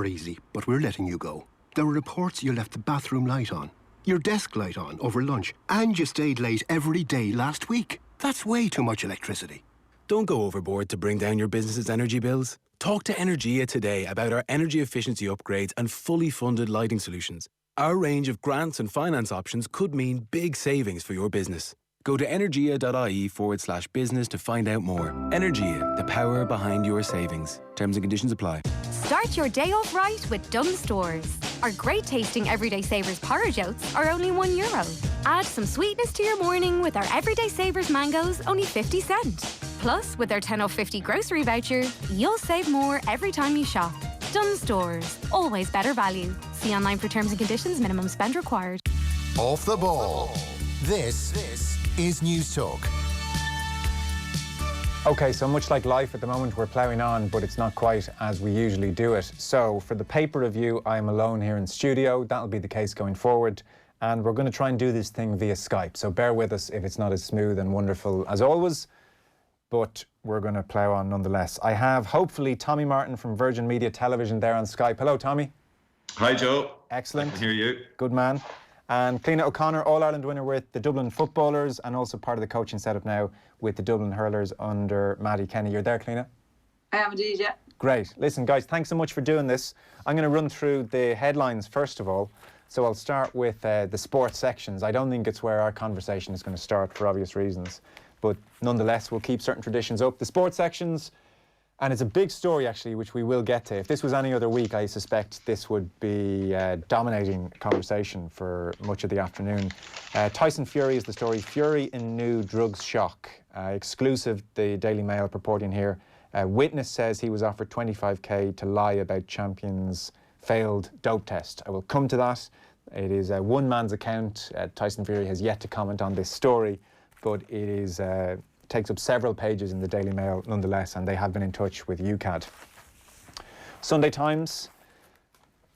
never easy, but we're letting you go. There are reports you left the bathroom light on, your desk light on over lunch, and you stayed late every day last week. That's way too much electricity. Don't go overboard to bring down your business's energy bills. Talk to Energia today about our energy efficiency upgrades and fully funded lighting solutions. Our range of grants and finance options could mean big savings for your business. Go to energia.ie/business to find out more. Energia, the power behind your savings. Terms and conditions apply. Start your day off right with Dunnes Stores. Our great tasting Everyday Savers porridge oats are only €1. Add some sweetness to your morning with our Everyday Savers mangoes, only 50 cents. Plus, with our 10 off 50 grocery voucher, you'll save more every time you shop. Dunnes Stores, always better value. See online for terms and conditions, minimum spend required. Off the ball. This is News Talk. OK, so much like life at the moment, we're ploughing on, but it's not quite as we usually do it. So for the paper review, I'm alone here in studio. That'll be the case going forward. And we're going to try and do this thing via Skype. So bear with us if it's not as smooth and wonderful as always. But we're going to plough on nonetheless. I have, hopefully, Tommy Martin from Virgin Media Television there on Skype. Hello, Tommy. Hi, Joe. Excellent. I can hear you. Good man. And Cliodhna O'Connor, All-Ireland winner with the Dublin footballers and also part of the coaching setup now with the Dublin hurlers under Maddie Kenny. You're there, Cliodhna? I am indeed, yeah. Great. Listen, guys, thanks so much for doing this. I'm going to run through the headlines first of all. So I'll start with the sports sections. I don't think it's where our conversation is going to start for obvious reasons. But nonetheless, we'll keep certain traditions up. The sports sections, and it's a big story, actually, which we will get to. If this was any other week, I suspect this would be dominating conversation for much of the afternoon. Tyson Fury is the story. Fury in new drugs shock. Exclusive, the Daily Mail purporting here. Witness says he was offered 25k to lie about champion's failed dope test. I will come to that. It is one man's account. Tyson Fury has yet to comment on this story, but it is takes up several pages in the Daily Mail nonetheless, and they have been in touch with UCAD. Sunday Times,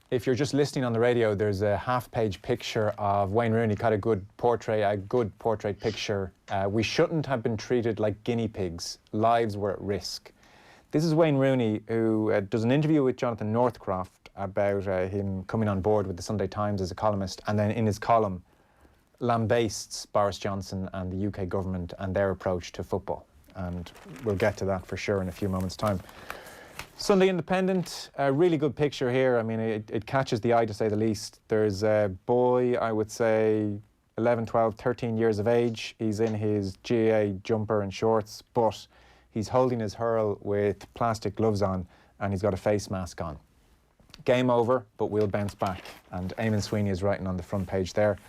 if you're just listening on the radio, there's a half-page picture of Wayne Rooney, got a good portrait picture. We shouldn't have been treated like guinea pigs. Lives were at risk. This is Wayne Rooney, who does an interview with Jonathan Northcroft about him coming on board with the Sunday Times as a columnist, and then in his column lambastes Boris Johnson and the UK government and their approach to football. And we'll get to that for sure in a few moments' time. Sunday Independent, a really good picture here. I mean, it catches the eye, to say the least. There's a boy, I would say 11, 12, 13 years of age. He's in his GAA jumper and shorts, but he's holding his hurl with plastic gloves on, and he's got a face mask on. Game over, but we'll bounce back. And Eamon Sweeney is writing on the front page there.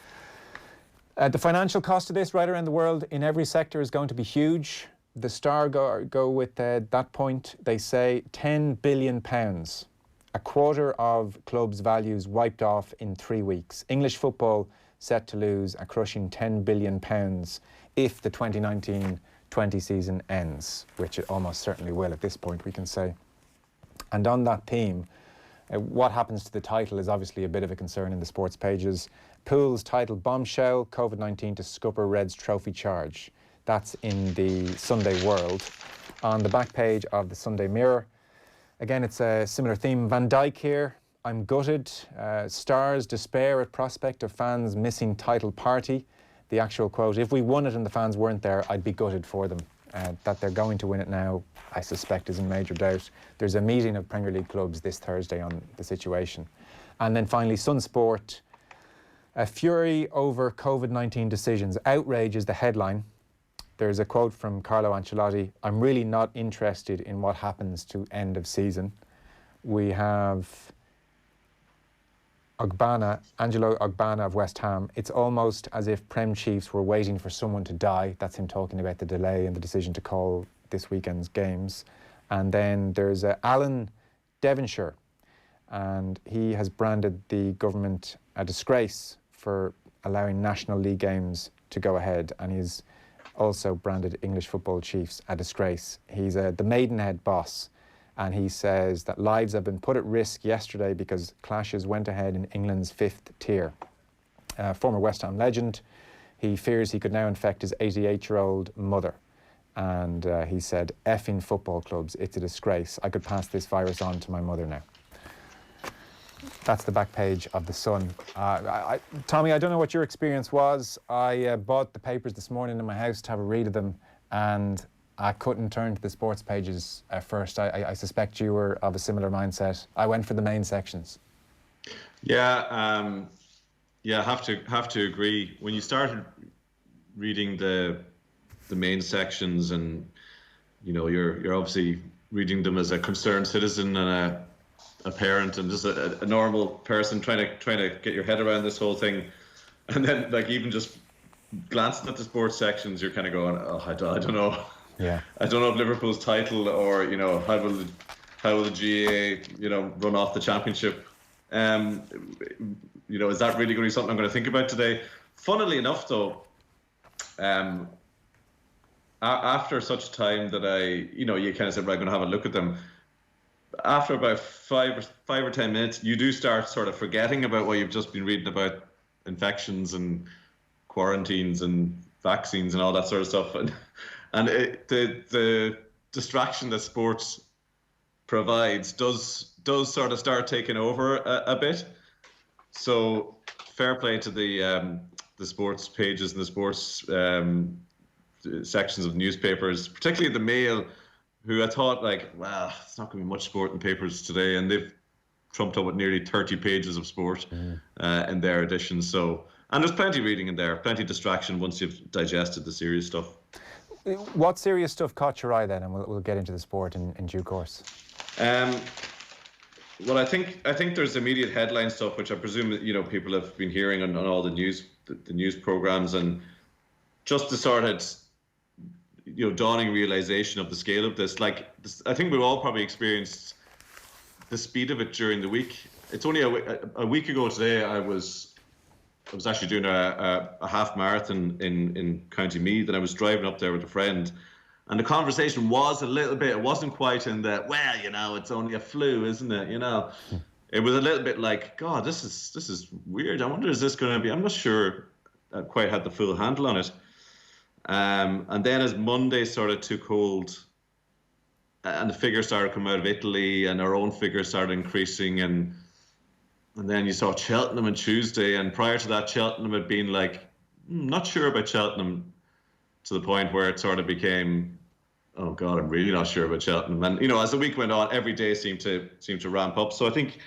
The financial cost of this right around the world in every sector is going to be huge. The Star go with that point. They say £10 billion, a quarter of clubs' values wiped off in 3 weeks. English football set to lose a crushing £10 billion if the 2019-20 season ends, which it almost certainly will at this point, we can say. And on that theme, what happens to the title is obviously a bit of a concern in the sports pages. Pool's title, Bombshell, COVID-19 to scupper Reds trophy charge. That's in the Sunday World. On the back page of the Sunday Mirror, again, it's a similar theme. Van Dijk here, I'm gutted. Stars despair at prospect of fans missing title party. The actual quote, if we won it and the fans weren't there, I'd be gutted for them. That they're going to win it now, I suspect, is in major doubt. There's a meeting of Premier League clubs this Thursday on the situation. And then finally, Sun Sport, a fury over COVID-19 decisions. Outrage is the headline. There's a quote from Carlo Ancelotti, I'm really not interested in what happens to end of season. We have Angelo Ogbonna of West Ham. It's almost as if Prem Chiefs were waiting for someone to die. That's him talking about the delay and the decision to call this weekend's games. And then there's Alan Devonshire, and he has branded the government a disgrace for allowing National League games to go ahead, and he's also branded English football chiefs a disgrace. He's the Maidenhead boss, and he says that lives have been put at risk yesterday because clashes went ahead in England's 5th tier. Former West Ham legend, he fears he could now infect his 88-year-old mother. And he said, effing football clubs, it's a disgrace. I could pass this virus on to my mother now. That's the back page of The Sun. Tommy, I don't know what your experience was. I bought the papers this morning in my house to have a read of them, and I couldn't turn to the sports pages at first. I suspect you were of a similar mindset. I went for the main sections. Yeah, have to agree. When you started reading the main sections, and you're obviously reading them as a concerned citizen and a parent and just a normal person trying to get your head around this whole thing, and then like even just glancing at the sports sections, you're kind of going, oh, I don't know. Yeah. I don't know if Liverpool's title or how will the GA run off the championship. Is that really going to be something I'm going to think about today? Funnily enough, though, after such time that you kind of said, right, I'm going to have a look at them. After about 5 or 10 minutes, you do start sort of forgetting about what you've just been reading about infections and quarantines and vaccines and all that sort of stuff. And the distraction that sports provides does sort of start taking over a bit. So fair play to the sports pages and the sports sections of newspapers, particularly the Mail, who I thought, wow, it's not going to be much sport in papers today, and they've trumped up with nearly 30 pages of sport in their edition. So, and there's plenty reading in there, plenty of distraction once you've digested the serious stuff. What serious stuff caught your eye then? And we'll get into the sport in due course. Well, I think there's immediate headline stuff, which I presume that people have been hearing on all the news programs, and just the sort of dawning realization of the scale of this. I think we've all probably experienced the speed of it during the week. It's only a week ago today. I was actually doing a half marathon in County Meath, and I was driving up there with a friend. And the conversation was a little bit, it wasn't quite in the, it's only a flu, isn't it? It was a little bit like, God, this is weird. I wonder, is this going to be, I'm not sure I quite had the full handle on it. And then as Monday sort of took hold, and the figures started coming out of Italy, and our own figures started increasing, and then you saw Cheltenham on Tuesday, and prior to that, Cheltenham had been not sure about Cheltenham, to the point where it sort of became, oh God, I'm really not sure about Cheltenham. And as the week went on, every day seemed to ramp up. So I think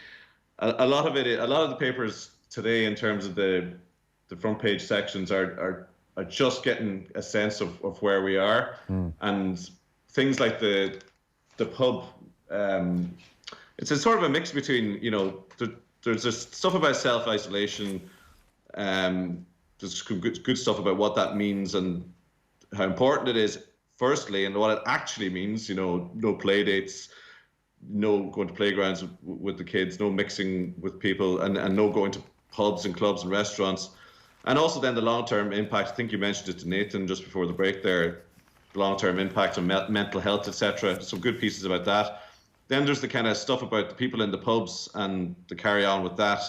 a lot of the papers today, in terms of the front page sections, are just getting a sense of where we are, and things like the pub. It's a sort of a mix between there's just stuff about self-isolation. There's good stuff about what that means and how important it is, firstly, and what it actually means. No play dates, no going to playgrounds with the kids, no mixing with people, and no going to pubs and clubs and restaurants. And also then the long-term impact. I think you mentioned it to Nathan just before the break there, long-term impact on mental health, etc. Some good pieces about that. Then there's the kind of stuff about the people in the pubs and the carry on with that,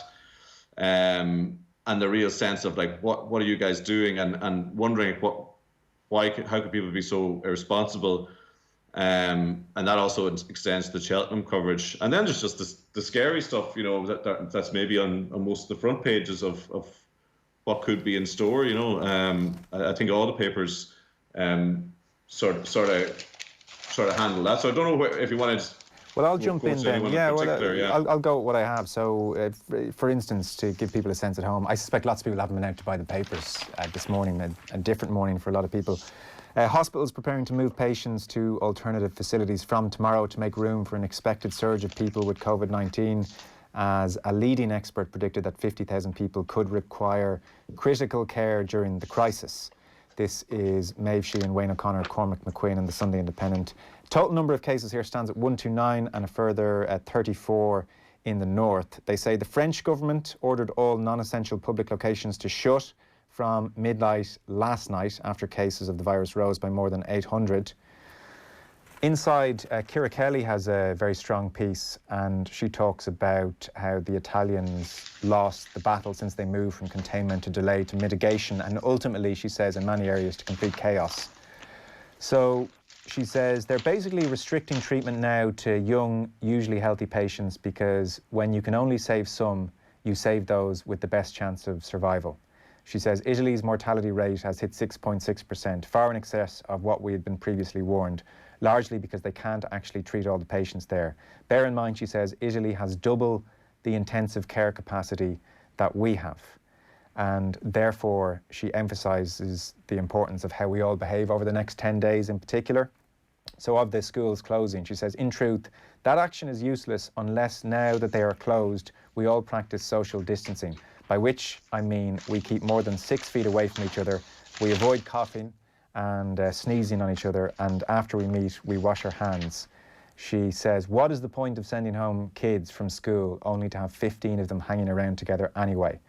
and the real sense of what are you guys doing, and wondering how could people be so irresponsible, and that also extends to the Cheltenham coverage. And then there's just the scary stuff, that's maybe on most of the front pages of what could be in store. I think all the papers sort of handle that. So I don't know if you wanted. Well, I'll jump in then. I'll go with what I have. So, for instance, to give people a sense at home, I suspect lots of people haven't been out to buy the papers this morning, a different morning for a lot of people. Hospitals preparing to move patients to alternative facilities from tomorrow to make room for an expected surge of people with COVID-19, as a leading expert predicted that 50,000 people could require critical care during the crisis. This is Maeve Sheehan, Wayne O'Connor, Cormac McQueen and the Sunday Independent. Total number of cases here stands at 129 and a further 34 in the north. They say the French government ordered all non-essential public locations to shut from midnight last night after cases of the virus rose by more than 800. Inside, Ciara Kelly has a very strong piece, and she talks about how the Italians lost the battle since they moved from containment to delay to mitigation, and ultimately, she says, in many areas to complete chaos. So she says they're basically restricting treatment now to young, usually healthy patients because when you can only save some, you save those with the best chance of survival. She says Italy's mortality rate has hit 6.6%, far in excess of what we had been previously warned, largely because they can't actually treat all the patients there. Bear in mind, she says, Italy has double the intensive care capacity that we have. And therefore, she emphasises the importance of how we all behave over the next 10 days in particular. So of the schools closing, she says, in truth, that action is useless unless now that they are closed, we all practice social distancing, by which I mean we keep more than 6 feet away from each other, we avoid coughing and sneezing on each other, and after we meet, we wash our hands. She says, what is the point of sending home kids from school only to have 15 of them hanging around together anyway?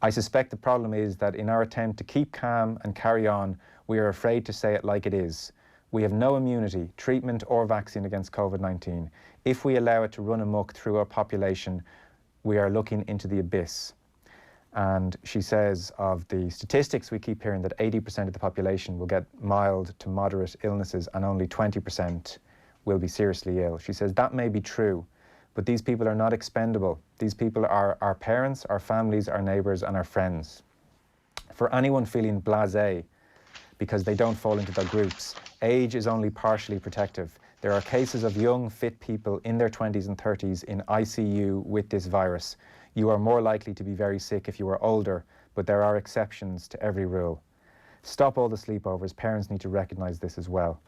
I suspect the problem is that in our attempt to keep calm and carry on, we are afraid to say it like it is. We have no immunity, treatment or vaccine against COVID-19. If we allow it to run amok through our population, we are looking into the abyss. And she says of the statistics we keep hearing that 80% of the population will get mild to moderate illnesses and only 20% will be seriously ill. She says that may be true, but these people are not expendable. These people are our parents, our families, our neighbours and our friends. For anyone feeling blasé because they don't fall into their groups, age is only partially protective. There are cases of young, fit people in their 20s and 30s in ICU with this virus. You are more likely to be very sick if you are older, but there are exceptions to every rule. Stop all the sleepovers. Parents need to recognise this as well.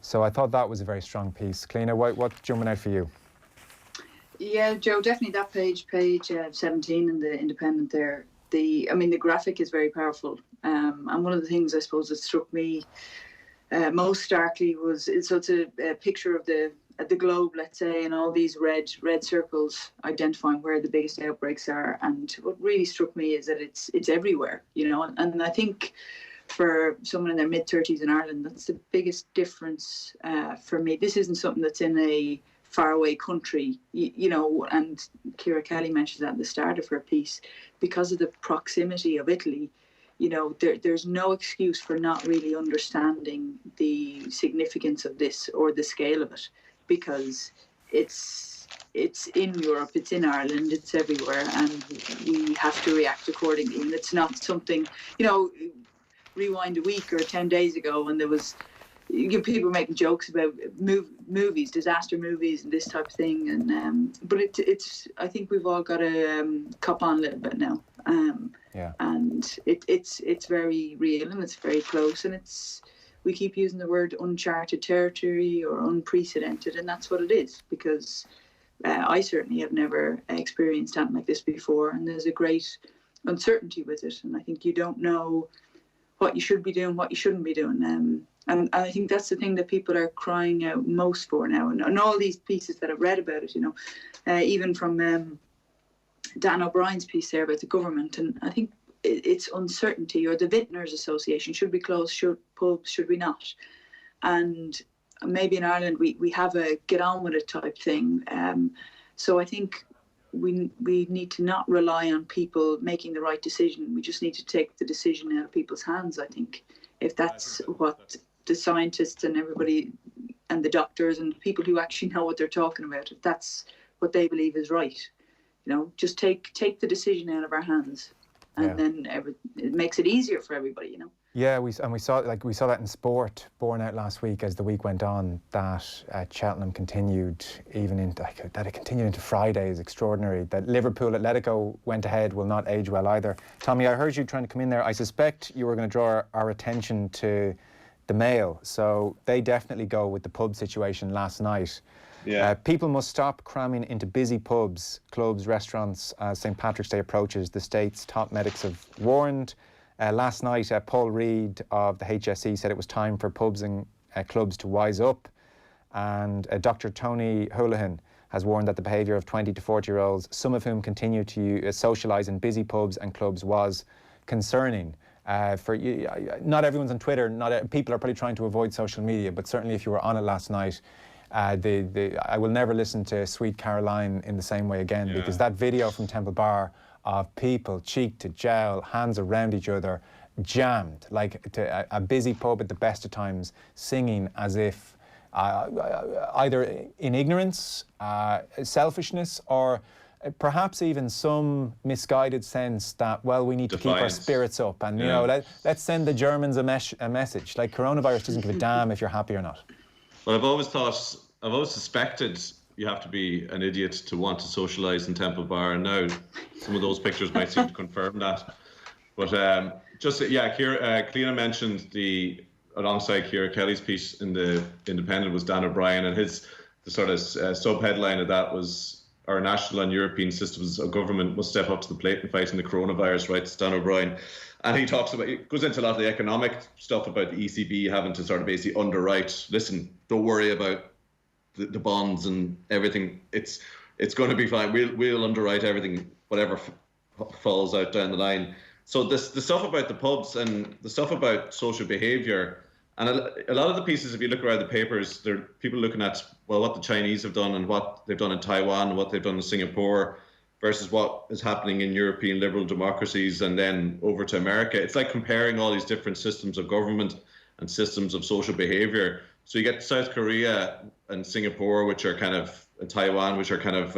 So I thought that was a very strong piece. Cliodhna, what's jumping out for you? Yeah, Joe, definitely that page 17 in the Independent there. The graphic is very powerful. And one of the things I suppose that struck me most starkly was it's a picture of the globe, let's say, and all these red circles identifying where the biggest outbreaks are. And what really struck me is that it's everywhere, and I think for someone in their mid-30s in Ireland, that's the biggest difference for me. This isn't something that's in a faraway country, and Ciara Kelly mentioned that at the start of her piece, because of the proximity of Italy. There's no excuse for not really understanding the significance of this or the scale of it, because it's in Europe, it's in Ireland, it's everywhere, and we have to react accordingly. And it's not something, rewind a week or 10 days ago when there was people making jokes about movies, disaster movies and this type of thing. And but it's I think we've all got to cop on a little bit now. And it's very real and it's very close, and we keep using the word uncharted territory or unprecedented, and that's what it is, because I certainly have never experienced something like this before, and there's a great uncertainty with it, and I think you don't know what you should be doing, what you shouldn't be doing. And I think that's the thing that people are crying out most for now. And all these pieces that I've read about it, even from Dan O'Brien's piece there about the government, and I think it's uncertainty. Or the Vintners Association, should we close pubs, should we not? And maybe in Ireland we have a get on with it type thing. So I think we need to not rely on people making the right decision. We just need to take the decision out of people's hands, I think, if that's what the scientists and everybody and the doctors and people who actually know what they're talking about, if that's what they believe is right, just take the decision out of our hands, and then it makes it easier for everybody, Yeah, we saw that in sport, borne out last week as the week went on, that Cheltenham continued into Friday is extraordinary. That Liverpool Atletico went ahead will not age well either. Tommy, I heard you trying to come in there. I suspect you were going to draw our attention to the Mail. So they definitely go with the pub situation last night. Yeah. People must stop cramming into busy pubs, clubs, restaurants as St. Patrick's Day approaches. The state's top medics have warned. Last night, Paul Reid of the HSE said it was time for pubs and clubs to wise up. And Dr. Tony Houlihan has warned that the behaviour of 20 to 40-year-olds, some of whom continue to socialise in busy pubs and clubs, was concerning. Not everyone's on Twitter. People are probably trying to avoid social media, but certainly if you were on it last night, I will never listen to Sweet Caroline in the same way again, because that video from Temple Bar of people cheek to jowl, hands around each other, jammed, like to a busy pub at the best of times, singing as if either in ignorance, selfishness, or perhaps even some misguided sense that, well, we need to keep our spirits up, and you know, let's send the Germans a message. Like, coronavirus doesn't give a damn if you're happy or not. Well, I've always suspected you have to be an idiot to want to socialise in Temple Bar, and now some of those pictures might seem to confirm that. But Cliodhna mentioned alongside Ciara Kelly's piece in the Independent was Dan O'Brien, and the sort of sub-headline of that was, our national and European systems of government must step up to the plate in fighting the coronavirus, writes Dan O'Brien. And he goes into a lot of the economic stuff about the ECB having to sort of basically underwrite, listen, don't worry about the bonds and everything. It's going to be fine. We'll underwrite everything, whatever falls out down the line. So the stuff about the pubs and the stuff about social behaviour, and a lot of the pieces, if you look around the papers, there are people looking at, well, what the Chinese have done and what they've done in Taiwan and what they've done in Singapore versus what is happening in European liberal democracies and then over to America. It's like comparing all these different systems of government and systems of social behaviour. So you get South Korea and Singapore, which are kind of, Taiwan, which are kind of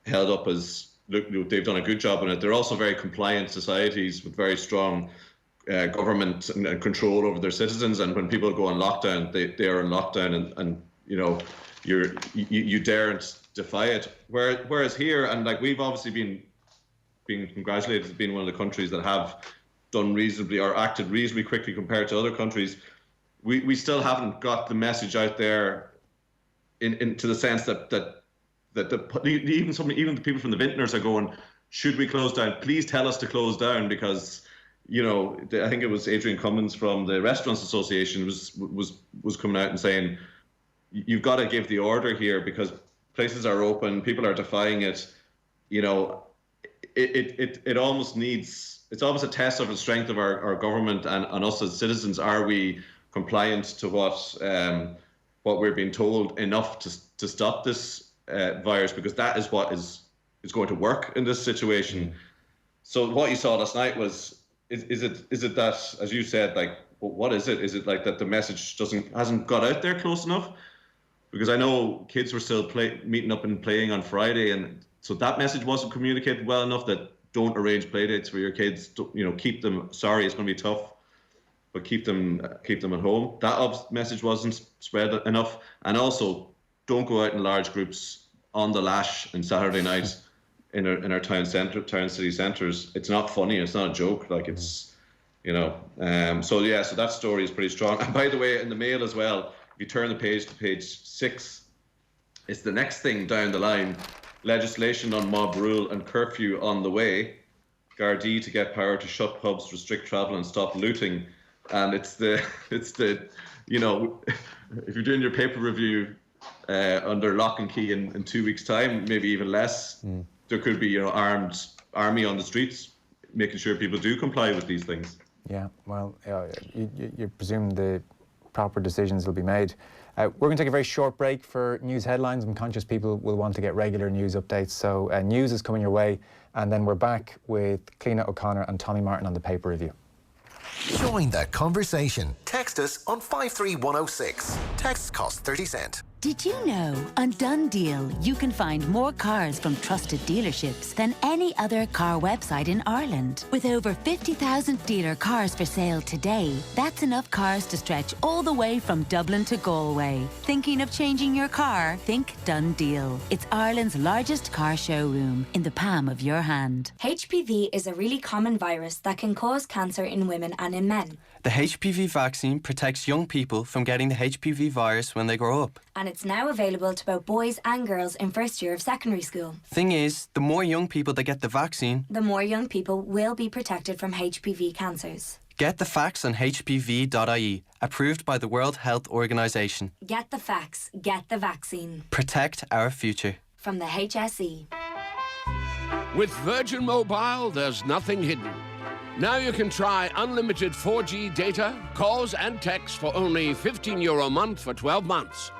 held up as, look, they've done a good job in it. They're also very compliant societies with very strong government and control over their citizens, and when people go on lockdown, they are in lockdown, and you know, you daren't defy it. Whereas here, and like we've obviously been congratulated as being one of the countries that have done reasonably or acted reasonably quickly compared to other countries, we still haven't got the message out there into the sense that even the people from the vintners are going, should we close down? Please tell us to close down, because, you know, I think it was Adrian Cummins from the Restaurants Association was coming out and saying, you've got to give the order here because places are open, people are defying it. You know, it almost needs, it's almost a test of the strength of our government and us as citizens. Are we compliant to what we're being told enough to stop this virus? Because that is what is going to work in this situation. So what you saw last night was, is it that, as you said, like, what is it? Is it like that the message hasn't got out there close enough? Because I know kids were still meeting up and playing on Friday, and so that message wasn't communicated well enough, that don't arrange play dates for your kids. You know, keep them. Sorry, it's going to be tough, but keep them at home. That message wasn't spread enough, and also don't go out in large groups on the lash on Saturday night in our town city centres. It's not funny. It's not a joke. Like, it's, you know. So that story is pretty strong. And by the way, in the Mail as well, if you turn the page to page 6, it's the next thing down the line. Legislation on mob rule and curfew on the way. Gardaí to get power to shut pubs, restrict travel and stop looting. And it's the you know, if you're doing your paper review under lock and key in 2 weeks' time, maybe even less, there could be, you know, armed army on the streets making sure people do comply with these things. Yeah, well, you presume the proper decisions will be made. We're going to take a very short break for news headlines. I'm conscious people will want to get regular news updates, so news is coming your way, and then we're back with Cliodhna O'Connor and Tommy Martin on the paper review. Join the conversation. Text us on 53106. Texts cost 30 cents. Did you know on Done Deal you can find more cars from trusted dealerships than any other car website in Ireland? With over 50,000 dealer cars for sale today, that's enough cars to stretch all the way from Dublin to Galway. Thinking of changing your car? Think Done Deal. It's Ireland's largest car showroom in the palm of your hand. HPV is a really common virus that can cause cancer in women and in men. The HPV vaccine protects young people from getting the HPV virus when they grow up. And it's now available to both boys and girls in first year of secondary school. Thing is, the more young people that get the vaccine, the more young people will be protected from HPV cancers. Get the facts on hpv.ie, approved by the World Health Organization. Get the facts, get the vaccine. Protect our future. From the HSE. With Virgin Mobile, there's nothing hidden. Now you can try unlimited 4G data, calls and texts for only €15 a month for 12 months.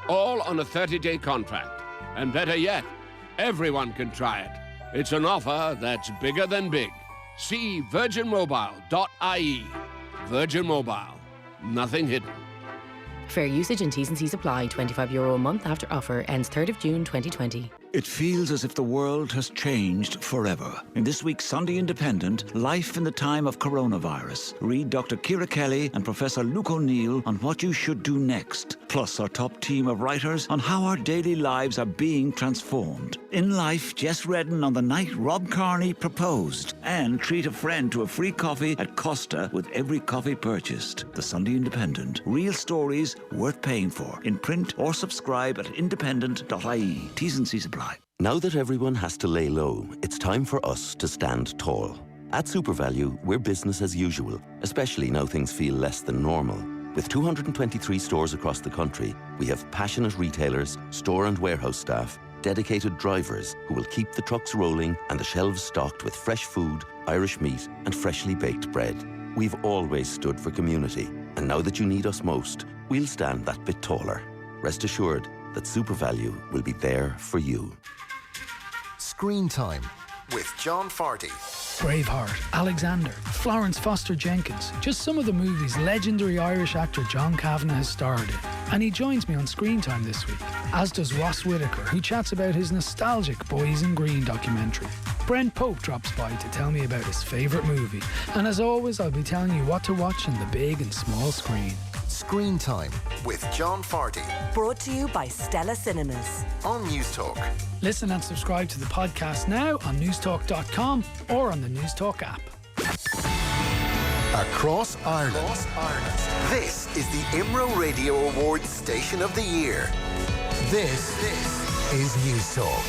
All on a 30-day contract. And better yet, everyone can try it. It's an offer that's bigger than big. See virginmobile.ie. Virgin Mobile. Nothing hidden. Fair usage and T's and C's apply. €25 a month after offer. Ends 3rd of June 2020. It feels as if the world has changed forever. In this week's Sunday Independent, Life in the Time of Coronavirus. Read Dr. Ciara Kelly and Professor Luke O'Neill on what you should do next. Plus our top team of writers on how our daily lives are being transformed. In Life, Jess Redden on the night Rob Carney proposed. And treat a friend to a free coffee at Costa with every coffee purchased. The Sunday Independent. Real stories worth paying for. In print or subscribe at independent.ie. T's and C's apply. Now that everyone has to lay low, it's time for us to stand tall. At SuperValue, we're business as usual, especially now things feel less than normal. With 223 stores across the country, we have passionate retailers, store and warehouse staff, dedicated drivers who will keep the trucks rolling and the shelves stocked with fresh food, Irish meat and freshly baked bread. We've always stood for community, and now that you need us most, we'll stand that bit taller. Rest assured that SuperValue will be there for you. Screen Time with John Farty. Braveheart, Alexander, Florence Foster Jenkins, just some of the movies legendary Irish actor John Kavanagh has starred in. And he joins me on Screen Time this week, as does Ross Whitaker, who chats about his nostalgic Boys in Green documentary. Brent Pope drops by to tell me about his favourite movie. And as always, I'll be telling you what to watch on the big and small screen. Screen Time with John Farty. Brought to you by Stella Cinemas. On News Talk. Listen and subscribe to the podcast now on newstalk.com or on the News Talk app. Across Ireland. This is the IMRO Radio Awards Station of the Year. This is News Talk.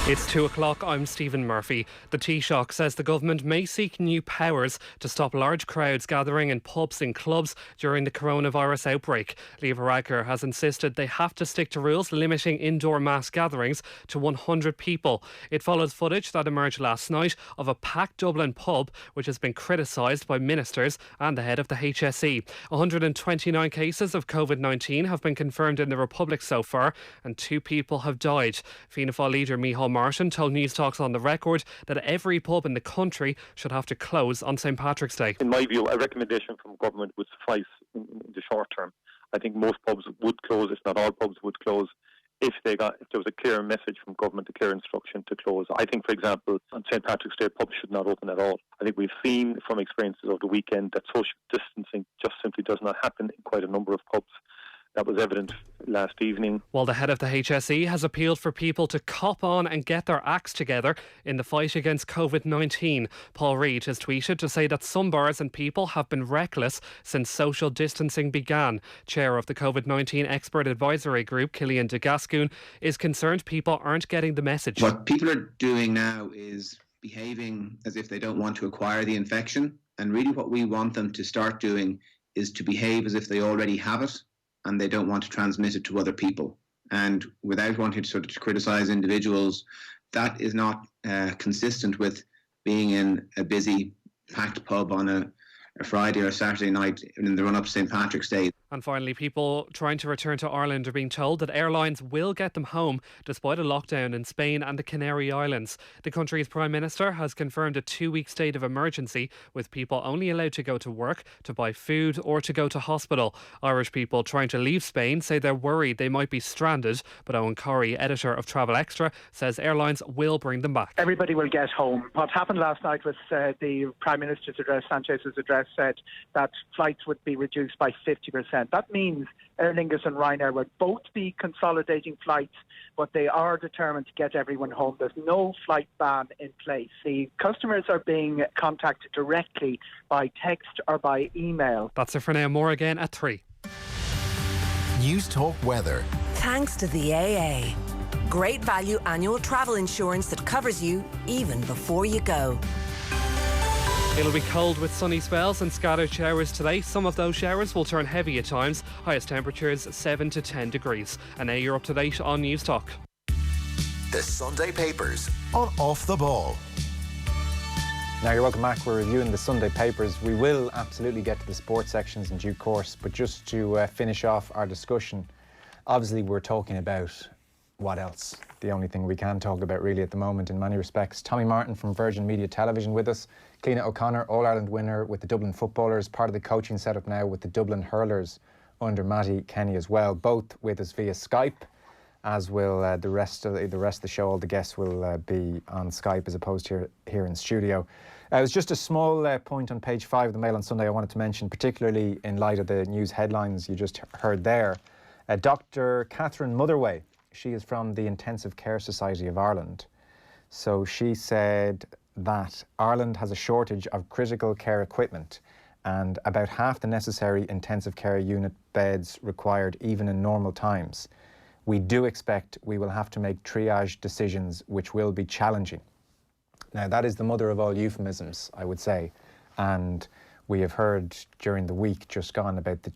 It's 2 o'clock. I'm Stephen Murphy. The Taoiseach says the government may seek new powers to stop large crowds gathering in pubs and clubs during the coronavirus outbreak. Leo Varadkar has insisted they have to stick to rules limiting indoor mass gatherings to 100 people. It follows footage that emerged last night of a packed Dublin pub, which has been criticised by ministers and the head of the HSE. 129 cases of COVID-19 have been confirmed in the Republic so far, and 2 people have died. Fianna Fáil leader Micheál Martin told News Talks on the record that every pub in the country should have to close on St Patrick's Day. In my view, a recommendation from government would suffice in the short term. I think most pubs would close, if not all pubs would close, if there was a clear message from government, a clear instruction to close. I think, for example, on St Patrick's Day, pubs should not open at all. I think we've seen from experiences over the weekend that social distancing just simply does not happen in quite a number of pubs. That was evident last evening. While the head of the HSE has appealed for people to cop on and get their acts together in the fight against COVID-19. Paul Reid has tweeted to say that some bars and people have been reckless since social distancing began. Chair of the COVID-19 Expert Advisory Group, Cillian de Gascoigne, is concerned people aren't getting the message. What people are doing now is behaving as if they don't want to acquire the infection. And really what we want them to start doing is to behave as if they already have it and they don't want to transmit it to other people. And without wanting to sort of criticise individuals, that is not consistent with being in a busy, packed pub on a Friday or Saturday night in the run-up to St Patrick's Day. And finally, people trying to return to Ireland are being told that airlines will get them home despite a lockdown in Spain and the Canary Islands. The country's Prime Minister has confirmed a 2-week state of emergency, with people only allowed to go to work, to buy food or to go to hospital. Irish people trying to leave Spain say they're worried they might be stranded, but Owen Corrie, editor of Travel Extra, says airlines will bring them back. Everybody will get home. What happened last night was the Prime Minister's address, Sanchez's address, said that flights would be reduced by 50%. That means Aer Lingus and Ryanair would both be consolidating flights, but they are determined to get everyone home. There's no flight ban in place. The customers are being contacted directly by text or by email. That's it for now. More again at 3. News Talk Weather. Thanks to the AA. Great value annual travel insurance that covers you even before you go. It'll be cold with sunny spells and scattered showers today. Some of those showers will turn heavy at times. Highest temperatures 7 to 10 degrees. And now you're up to date on News Talk. The Sunday Papers on Off the Ball. Now you're welcome back. We're reviewing the Sunday Papers. We will absolutely get to the sports sections in due course, but just to finish off our discussion, obviously we're talking about what else? The only thing we can talk about really at the moment in many respects. Tommy Martin from Virgin Media Television with us. Cliodhna O'Connor, All-Ireland winner with the Dublin Footballers, part of the coaching setup now with the Dublin Hurlers under Matty Kenny as well, both with us via Skype, as will the rest of the show. All the guests will be on Skype as opposed to here in studio. It was just a small point on page 5 of the Mail on Sunday I wanted to mention, particularly in light of the news headlines you just heard there. Dr. Catherine Motherway, she is from the Intensive Care Society of Ireland. So she said that Ireland has a shortage of critical care equipment and about half the necessary intensive care unit beds required even in normal times. We do expect we will have to make triage decisions which will be challenging. Now that is the mother of all euphemisms, I would say, and we have heard during the week just gone about the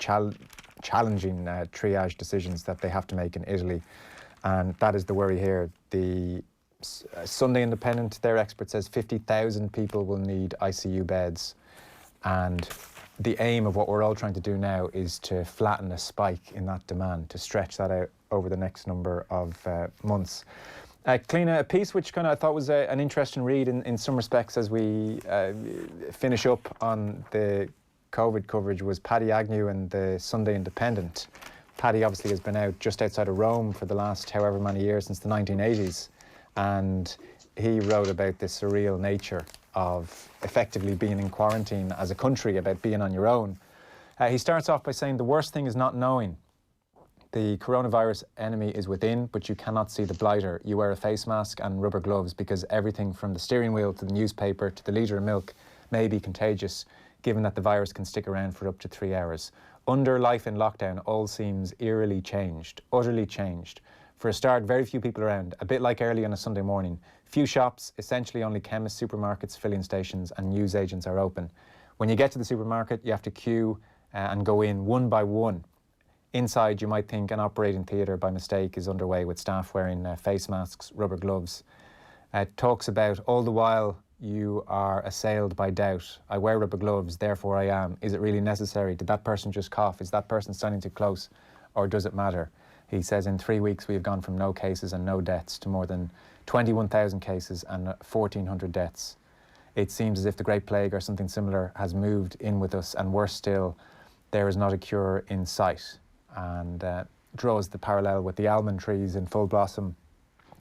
challenging triage decisions that they have to make in Italy, and that is the worry here. The Sunday Independent, their expert says 50,000 people will need ICU beds, and the aim of what we're all trying to do now is to flatten a spike in that demand, to stretch that out over the next number of months. Cliodhna, a piece which I thought was an interesting read in some respects as we finish up on the COVID coverage was Paddy Agnew and the Sunday Independent. Paddy obviously has been out just outside of Rome for the last however many years, since the 1980s, and he wrote about the surreal nature of effectively being in quarantine as a country, about being on your own. He starts off by saying the worst thing is not knowing. The coronavirus enemy is within, but you cannot see the blighter. You wear a face mask and rubber gloves because everything from the steering wheel to the newspaper to the litre of milk may be contagious, given that the virus can stick around for up to 3 hours. Under life in lockdown, all seems eerily changed, utterly changed. For a start, very few people around, a bit like early on a Sunday morning. Few shops, essentially only chemists, supermarkets, filling stations and news agents are open. When you get to the supermarket, you have to queue and go in one by one. Inside, you might think an operating theatre by mistake is underway with staff wearing face masks, rubber gloves. It talks about all the while you are assailed by doubt. I wear rubber gloves, therefore I am. Is it really necessary? Did that person just cough? Is that person standing too close? Or does it matter? He says in 3 weeks we have gone from no cases and no deaths to more than 21,000 cases and 1,400 deaths. It seems as if the Great Plague or something similar has moved in with us, and worse still, there is not a cure in sight. And draws the parallel with the almond trees in full blossom,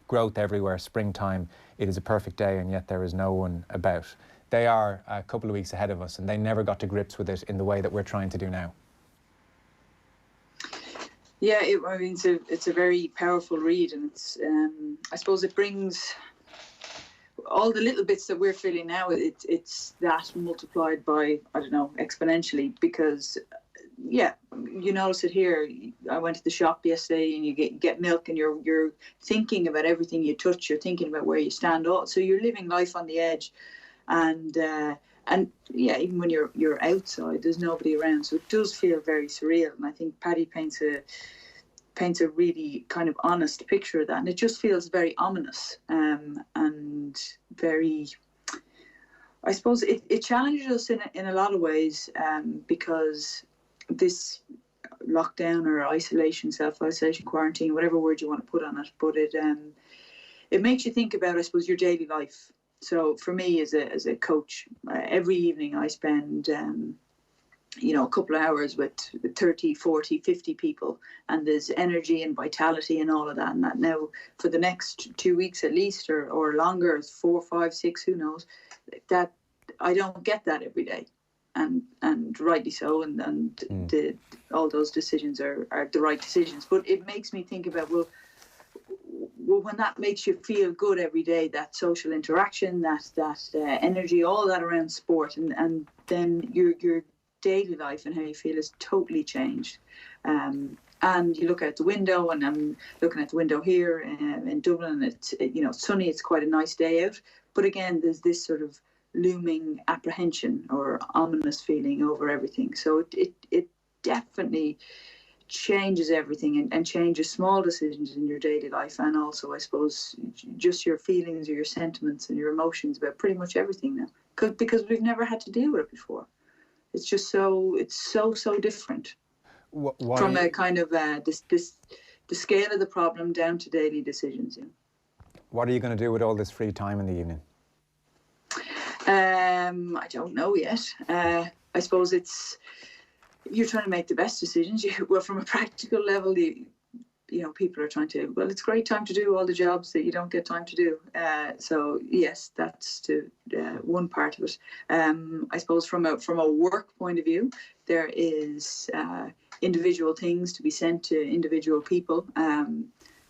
growth everywhere, springtime. It is a perfect day and yet there is no one about. They are a couple of weeks ahead of us and they never got to grips with it in the way that we're trying to do now. Yeah, it's a very powerful read, and it's I suppose it brings all the little bits that we're feeling now. It's that multiplied by, I don't know, exponentially, because yeah, you notice it here. I went to the shop yesterday and you get milk and you're thinking about everything you touch. You're thinking about where you stand. So you're living life on the edge, and yeah, even when you're outside, there's nobody around. So it does feel very surreal. And I think Paddy paints a really kind of honest picture of that, and it just feels very ominous and very. I suppose it challenges us in a lot of ways, because this lockdown or isolation, self-isolation, quarantine, whatever word you want to put on it, but it makes you think about, I suppose, your daily life. So for me as a coach, every evening I spend a couple of hours with 30, 40, 50 people, and there's energy and vitality and all of that. And that now for the next 2 weeks at least, or longer, 4, 5, 6, who knows, that I don't get that every day. And rightly so, and all those decisions are the right decisions. But it makes me think about, well, when that makes you feel good every day, that social interaction, that energy, all that around sport, and then your daily life and how you feel is totally changed. And you look out the window, and I'm looking at the window here in Dublin, and it's sunny. It's quite a nice day out, but again, there's this sort of looming apprehension or ominous feeling over everything. So it definitely changes everything, and changes small decisions in your daily life, and also I suppose just your feelings or your sentiments and your emotions about pretty much everything now, because we've never had to deal with it before. It's just so different. Why? From a kind of this the scale of the problem down to daily decisions. You know. What are you going to do with all this free time in the evening? I don't know yet. I suppose you're trying to make the best decisions. Well, from a practical level, people are trying to. Well, it's a great time to do all the jobs that you don't get time to do. So yes, that's one part of it. I suppose from a work point of view, there is individual things to be sent to individual people.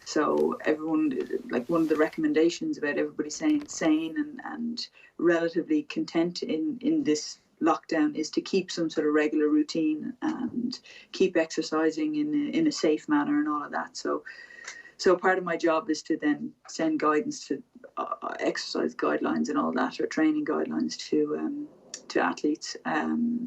So everyone, like one of the recommendations about everybody staying sane and relatively content in this lockdown is to keep some sort of regular routine and keep exercising in a safe manner and all of that. So part of my job is to then send guidance to exercise guidelines and all that, or training guidelines to athletes.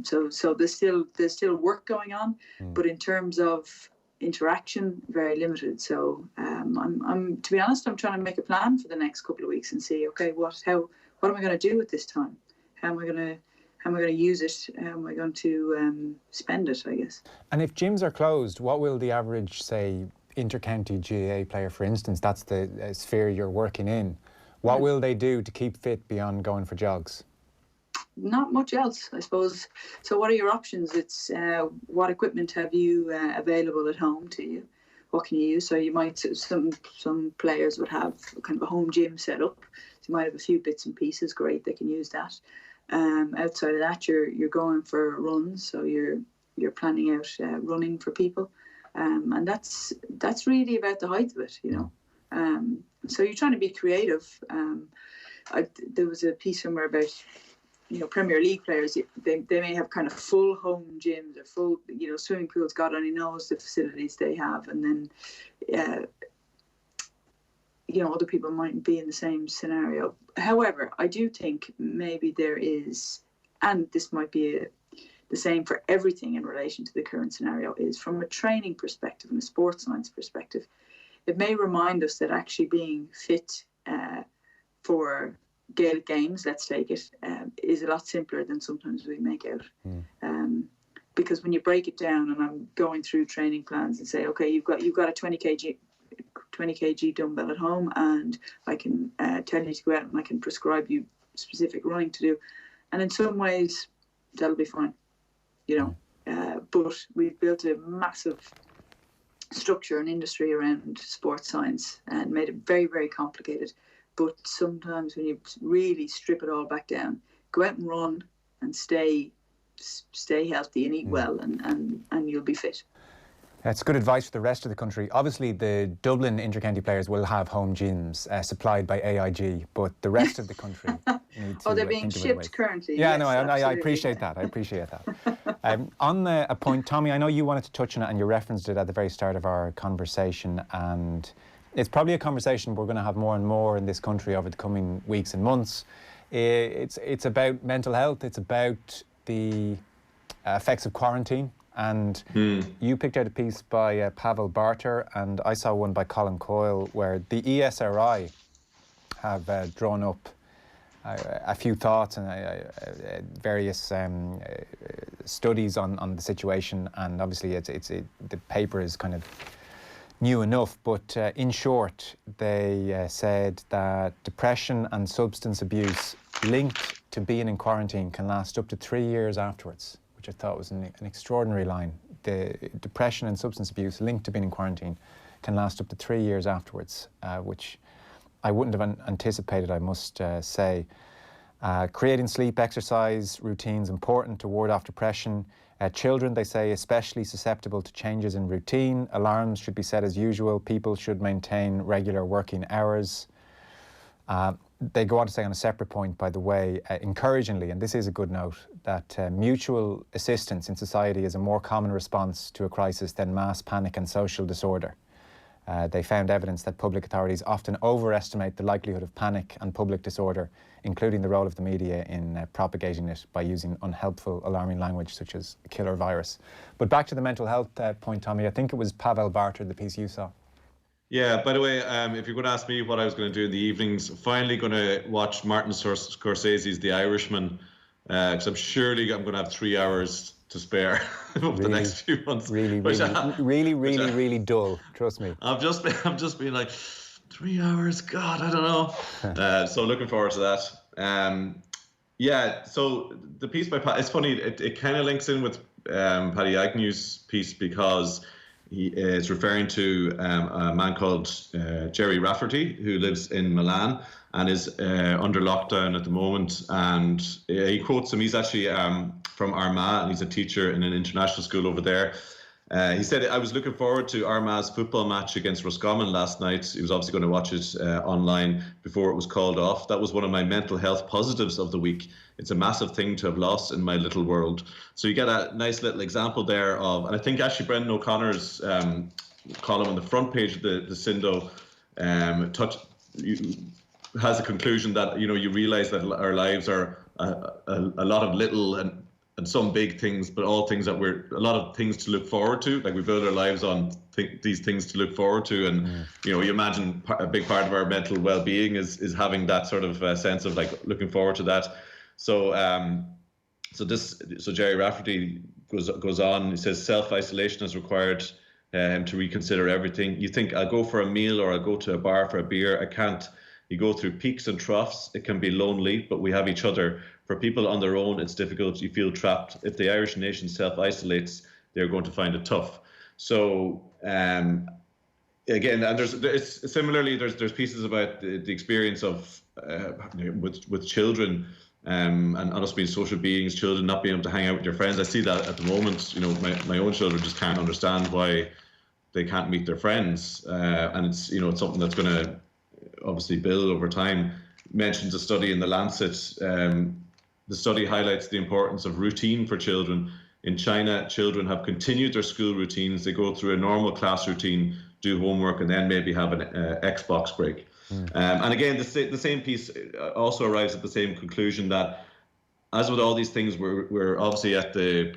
So there's still work going on, but in terms of interaction, very limited. So I'm to be honest, I'm trying to make a plan for the next couple of weeks and see, okay, what am I going to do with this time? How am I going to use it? How am I going to spend it, I guess? And if gyms are closed, what will the average, say, inter-county GAA player, for instance, that's the sphere you're working in, what will they do to keep fit beyond going for jogs? Not much else, I suppose. So what are your options? It's what equipment have you available at home to you? What can you use? So you might, some players would have kind of a home gym set up. So you might have a few bits and pieces. Great, they can use that. Outside of that, you're going for runs. So you're planning out running for people, and that's really about the height of it, you know. So you're trying to be creative. There was a piece somewhere about, Premier League players, they may have kind of full home gyms or full, swimming pools. God only knows the facilities they have. And then, other people mightn't be in the same scenario. However, I do think maybe there is, and this might be the same for everything in relation to the current scenario, is from a training perspective and a sports science perspective, it may remind us that actually being fit for Gaelic games, let's take it, is a lot simpler than sometimes we make out. Because when you break it down, and I'm going through training plans and say, okay, you've got a 20 kg dumbbell at home, and I can tell you to go out and I can prescribe you specific running to do, and in some ways that'll be fine, but we've built a massive structure and industry around sports science and made it very, very complicated. But sometimes when you really strip it all back down, go out and run and stay healthy and eat well, and you'll be fit. That's good advice for the rest of the country. Obviously, the Dublin inter-county players will have home gyms supplied by AIG, but the rest of the country need to. They're being shipped currently. Yeah, yes, no, I appreciate that. On a point, Tommy, I know you wanted to touch on it, and you referenced it at the very start of our conversation, and it's probably a conversation we're going to have more and more in this country over the coming weeks and months. It's about mental health. It's about the effects of quarantine. And you picked out a piece by Pavel Barter, and I saw one by Colin Coyle, where the ESRI have drawn up a few thoughts and various studies on the situation. And obviously, the paper is kind of new enough, but in short, they said that depression and substance abuse linked to being in quarantine can last up to 3 years afterwards, which I thought was an extraordinary line. The depression and substance abuse linked to being in quarantine can last up to 3 years afterwards, which I wouldn't have anticipated, I must say. Creating sleep, exercise routines important to ward off depression. Children, they say, especially susceptible to changes in routine. Alarms should be set as usual. People should maintain regular working hours. They go on to say on a separate point, by the way, encouragingly, and this is a good note, that mutual assistance in society is a more common response to a crisis than mass panic and social disorder. They found evidence that public authorities often overestimate the likelihood of panic and public disorder, including the role of the media in propagating it by using unhelpful, alarming language such as a killer virus. But back to the mental health point, Tommy, I think it was Pavel Barter, the piece you saw. Yeah, by the way, if you're going to ask me what I was going to do in the evenings, finally going to watch Martin Scorsese's The Irishman, because I'm going to have 3 hours to spare over the next few months. Really dull. Trust me. I've just been like 3 hours. God, I don't know. So looking forward to that. Yeah. So the piece by Pat, it's funny. It kind of links in with Paddy Agnew's piece because he is referring to a man called Jerry Rafferty who lives in Milan and is under lockdown at the moment. And he quotes him. He's actually from Armagh, and he's a teacher in an international school over there. He said, I was looking forward to Armagh's football match against Roscommon last night. He was obviously going to watch it online before it was called off. That was one of my mental health positives of the week. It's a massive thing to have lost in my little world. So you get a nice little example there of, and I think actually Brendan O'Connor's column on the front page of the Sindo has a conclusion that, you know, you realise that our lives are a lot of little and some big things, but all things that a lot of things to look forward to. Like we build our lives on these things to look forward to. And, you know, you imagine a big part of our mental well-being is having that sort of sense of like looking forward to that. So, so Jerry Rafferty goes on. He says self-isolation has required him to reconsider everything. You think I'll go for a meal or I'll go to a bar for a beer. I can't. You go through peaks and troughs. It can be lonely, but we have each other. For people on their own, it's difficult. You feel trapped. If the Irish nation self-isolates, they're going to find it tough. So again, and there's similarly there's pieces about the experience of with children and us being social beings, children not being able to hang out with your friends. I see that at the moment. You know, my own children just can't understand why they can't meet their friends, and it's it's something that's going to obviously build over time. Mentions a study in the Lancet. The study highlights the importance of routine for children. In China, children have continued their school routines. They go through a normal class routine, do homework, and then maybe have an Xbox break. And again, the same piece also arrives at the same conclusion that, as with all these things, we're obviously at the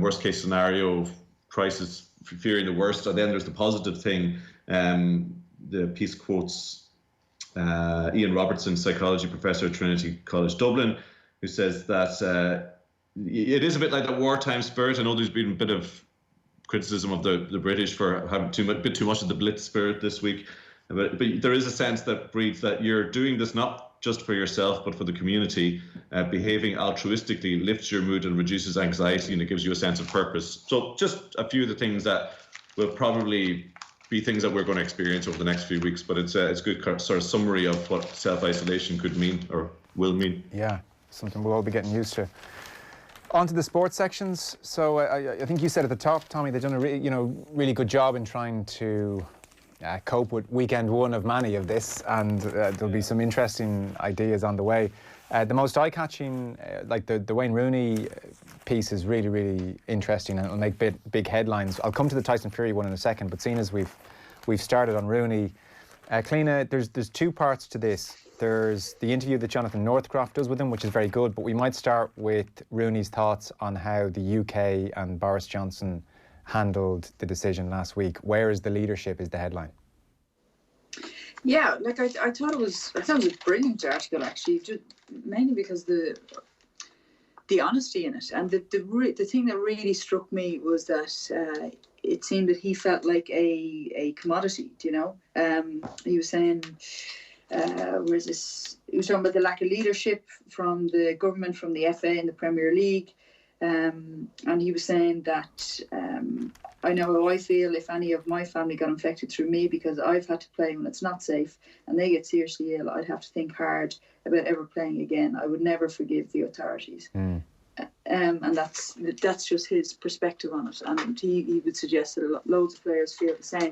worst case scenario of crisis, fearing the worst, and then there's the positive thing. The piece quotes Ian Robertson, psychology professor at Trinity College Dublin, who says that it is a bit like the wartime spirit. I know there's been a bit of criticism of the British for having a bit too much of the Blitz spirit this week, but there is a sense that breeds that you're doing this not just for yourself but for the community. Behaving altruistically lifts your mood and reduces anxiety, and it gives you a sense of purpose. So just a few of the things that will probably be things that we're going to experience over the next few weeks, but it's a good sort of summary of what self-isolation could mean or will mean. Yeah. Something we'll all be getting used to. On to the sports sections. So I think you said at the top, Tommy, they've done a really good job in trying to cope with weekend one of many of this, and there'll be some interesting ideas on the way. The most eye-catching, like the Wayne Rooney piece, is really interesting, and it'll make big headlines. I'll come to the Tyson Fury one in a second, but seeing as we've started on Rooney, Cliodhna, there's two parts to this. There's the interview that Jonathan Northcroft does with him, which is very good, but we might start with Rooney's thoughts on how the UK and Boris Johnson handled the decision last week. Where is the leadership is the headline. Yeah, like I thought it was a brilliant article, actually, just mainly because the honesty in it, and the thing that really struck me was that it seemed that he felt like a commodity. He was saying, where's this? He was talking about the lack of leadership from the government, from the FA and the Premier League, and he was saying that I know how I feel if any of my family got infected through me, because I've had to play when it's not safe and they get seriously ill. I'd have to think hard about ever playing again. I would never forgive the authorities. And that's just his perspective on it. And he would suggest that loads of players feel the same.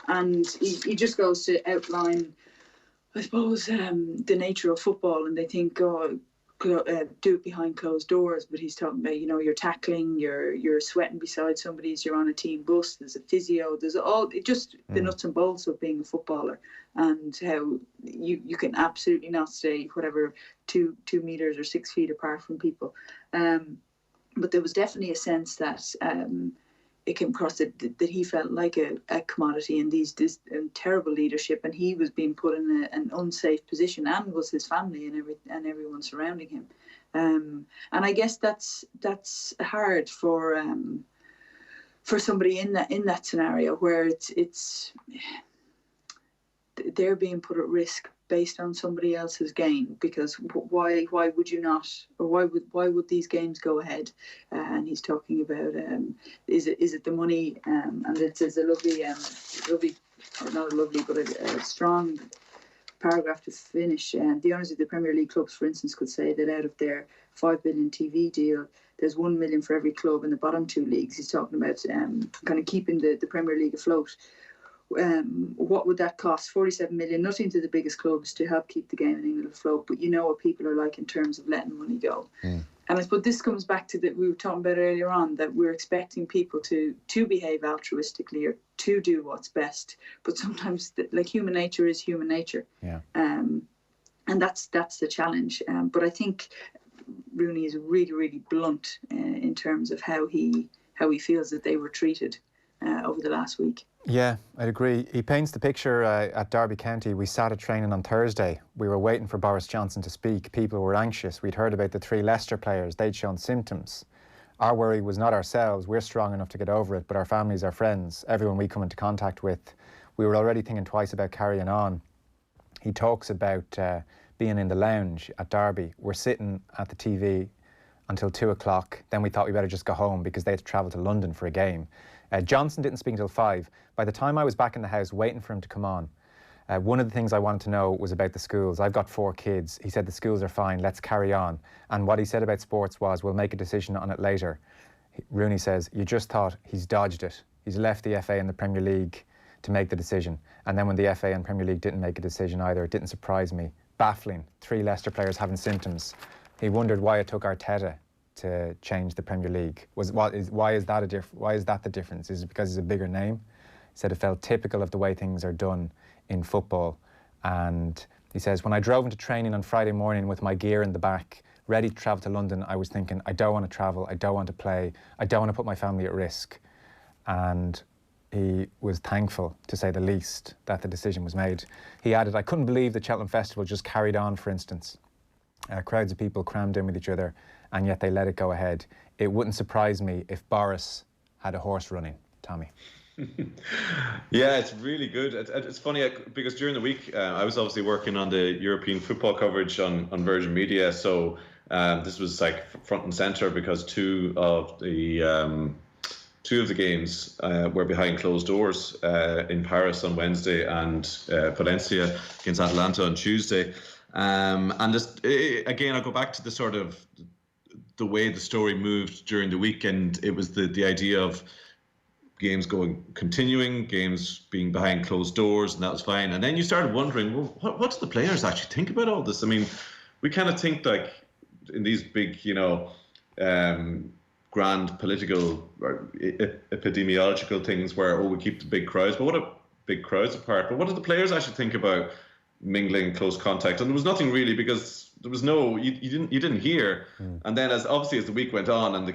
And he just goes to outline, I suppose, the nature of football, and they think, do it behind closed doors. But he's talking about, you're tackling, you're sweating beside somebody's, you're on a team bus, there's a physio, there's the nuts and bolts of being a footballer, and how you can absolutely not stay whatever 2 meters or 6 feet apart from people. But there was definitely a sense that it came across that he felt like a commodity in this terrible leadership, and he was being put in an unsafe position, and was his family and everyone surrounding him. And I guess that's hard for somebody in that scenario where it's they're being put at risk based on somebody else's gain, because why would you not, or why would these games go ahead? And he's talking about is it the money? And it's a lovely, or not a lovely, but a strong paragraph to finish. The owners of the Premier League clubs, for instance, could say that out of their $5 billion TV deal, there's $1 million for every club in the bottom two leagues. He's talking about kind of keeping the Premier League afloat. What would that cost? $47 million, nothing to the biggest clubs to help keep the game in England afloat. But you know what people are like in terms of letting money go. And I suppose this comes back to that we were talking about earlier on, that we're expecting people to behave altruistically or to do what's best. But sometimes, like, human nature is human nature. Yeah. And that's the challenge. But I think Rooney is really, really blunt in terms of how he feels that they were treated over the last week. Yeah, I'd agree. He paints the picture at Derby County. We sat at training on Thursday. We were waiting for Boris Johnson to speak. People were anxious. We'd heard about the 3 Leicester players. They'd shown symptoms. Our worry was not ourselves. We're strong enough to get over it, but our families, our friends, everyone we come into contact with. We were already thinking twice about carrying on. He talks about being in the lounge at Derby. We're sitting at the TV until 2 o'clock. Then we thought we better just go home because they had to travel to London for a game. Johnson didn't speak until 5. By the time I was back in the house waiting for him to come on, one of the things I wanted to know was about the schools. I've got 4 kids. He said the schools are fine, let's carry on. And what he said about sports was, we'll make a decision on it later. Rooney says, you just thought he's dodged it. He's left the FA and the Premier League to make the decision. And then when the FA and Premier League didn't make a decision either, it didn't surprise me. Baffling. 3 Leicester players having symptoms. He wondered why it took Arteta to change the Premier League. Why is that the difference? Is it because he's a bigger name? He said it felt typical of the way things are done in football. And he says, when I drove into training on Friday morning with my gear in the back, ready to travel to London, I was thinking, I don't want to travel, I don't want to play, I don't want to put my family at risk. And he was thankful, to say the least, that the decision was made. He added, I couldn't believe the Cheltenham Festival just carried on, for instance. Crowds of people crammed in with each other, and yet they let it go ahead. It wouldn't surprise me if Boris had a horse running. Tommy. Yeah, it's really good. It's funny because during the week I was obviously working on the European football coverage on Virgin Media, so this was like front and centre because two of the games were behind closed doors in Paris on Wednesday and Valencia against Atalanta on Tuesday. And this, again, I'll go back to the sort of the way the story moved during the weekend. It was the idea of games continuing, games being behind closed doors, and that was fine. And then you started wondering, well, what do the players actually think about all this? I mean, we kind of think like in these big, grand political or epidemiological things where, we keep the big crowds. But what are big crowds apart? But what do the players actually think about mingling, close contact? And there was nothing really, because there was no, you didn't hear. And then as the week went on, and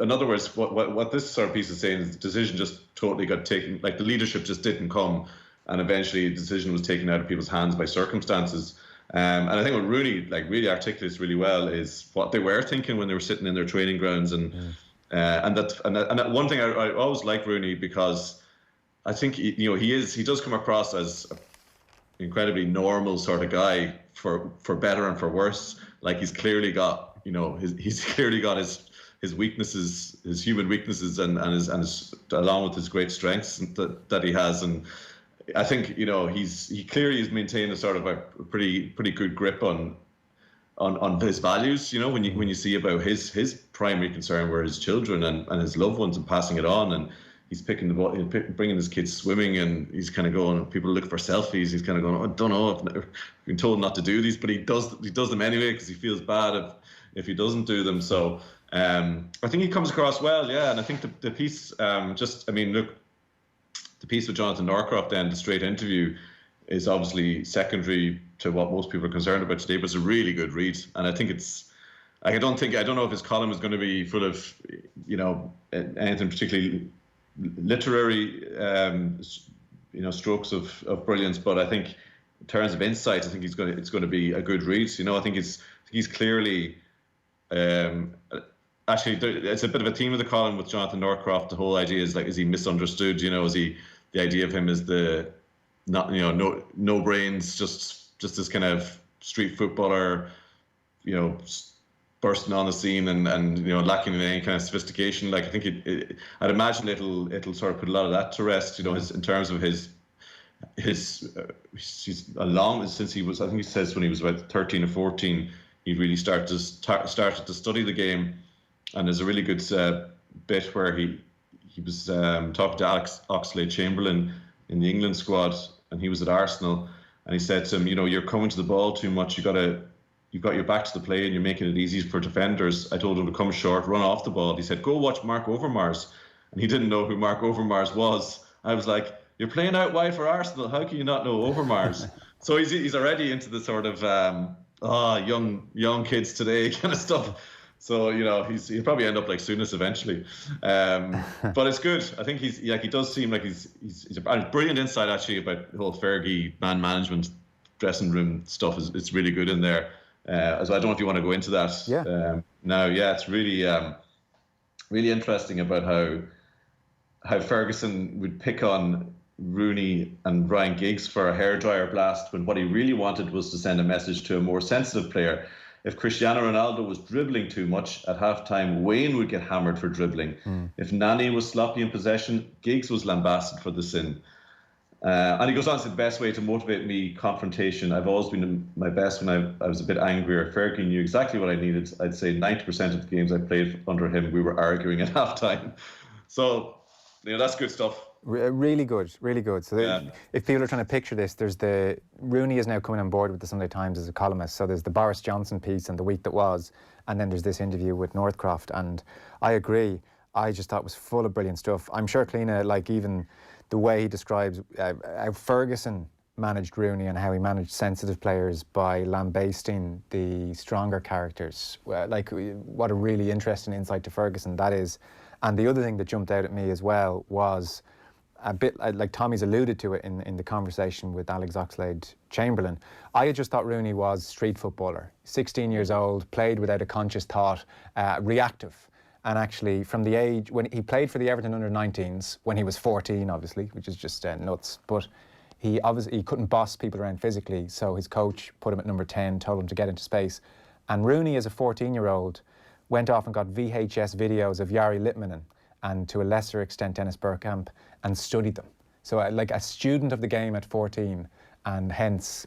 in other words, what this sort of piece is saying is the decision just totally got taken, like the leadership just didn't come, and eventually the decision was taken out of people's hands by circumstances. And I think what Rooney really articulates really well is what they were thinking when they were sitting in their training grounds, and that one thing I always like Rooney, because I think he does come across as an incredibly normal sort of guy, for better and for worse. Like he's clearly got his weaknesses, his human weaknesses, and his along with his great strengths that he has. And I think he clearly has maintained a sort of a pretty good grip on his values. When you see about his primary concern were his children and his loved ones, and passing it on. And he's picking the ball, bringing his kids swimming, and he's kind of going, people look for selfies. He's kind of going, I don't know, I've been told not to do these, but he does them anyway because he feels bad if he doesn't do them. So I think he comes across well, yeah. And I think the piece, the piece with Jonathan Norcroft, then the straight interview, is obviously secondary to what most people are concerned about today, but it's a really good read. And I think it's, I don't know if his column is going to be full of, anything particularly literary, strokes of brilliance, but I think in terms of insight, I think it's going to be a good read. You know, I think he's clearly. Actually, it's a bit of a theme of the column with Jonathan Northcroft. The whole idea is, like, is he misunderstood? You know, the idea of him as the no brains, just this kind of street footballer, you know, bursting on the scene and you know, lacking in any kind of sophistication. Like, I think I'd imagine it'll sort of put a lot of that to rest. You know, in terms of he's a long since he was. I think he says when he was about 13 or 14, he really started to study the game. And there's a really good bit where he was talking to Alex Oxlade-Chamberlain in the England squad, and he was at Arsenal, and he said to him, you know, you're coming to the ball too much. You've got your back to the play, and you're making it easy for defenders. I told him to come short, run off the ball. He said, go watch Mark Overmars, and he didn't know who Mark Overmars was. I was like, you're playing out wide for Arsenal. How can you not know Overmars? So he's already into the sort of young kids today kind of stuff. So, you know, he'll probably end up like Souness eventually. But it's good. I think he does seem like he's a brilliant insight actually about the whole Fergie man management dressing room stuff. It's really good in there. As well, I don't know if you want to go into that. Yeah. It's really really interesting about how Ferguson would pick on Rooney and Ryan Giggs for a hairdryer blast when what he really wanted was to send a message to a more sensitive player. If Cristiano Ronaldo was dribbling too much at halftime, Wayne would get hammered for dribbling. If Nani was sloppy in possession, Giggs was lambasted for the sin. And he goes on to say, the best way to motivate me, confrontation. I've always been my best when I was a bit angrier. Fergie knew exactly what I needed. I'd say 90% of the games I played under him, we were arguing at halftime. So, you know, that's good stuff. Really good, really good. So if people are trying to picture this, Rooney is now coming on board with the Sunday Times as a columnist. So there's the Boris Johnson piece and the week that was, and then there's this interview with Northcroft. And I agree. I just thought it was full of brilliant stuff. I'm sure Cliodhna, like even the way he describes how Ferguson managed Rooney and how he managed sensitive players by lambasting the stronger characters. Like, what a really interesting insight to Ferguson that is. And the other thing that jumped out at me as well was a bit like Tommy's alluded to it in the conversation with Alex Oxlade-Chamberlain. I had just thought Rooney was street footballer, 16 years old, played without a conscious thought, reactive. And actually, from the age when he played for the Everton under-19s, when he was 14, obviously, which is just nuts. But he couldn't boss people around physically, so his coach put him at number 10, told him to get into space. And Rooney, as a 14-year-old, went off and got VHS videos of Jari Litmanen and to a lesser extent Dennis Bergkamp, and studied them. So like a student of the game at 14, and hence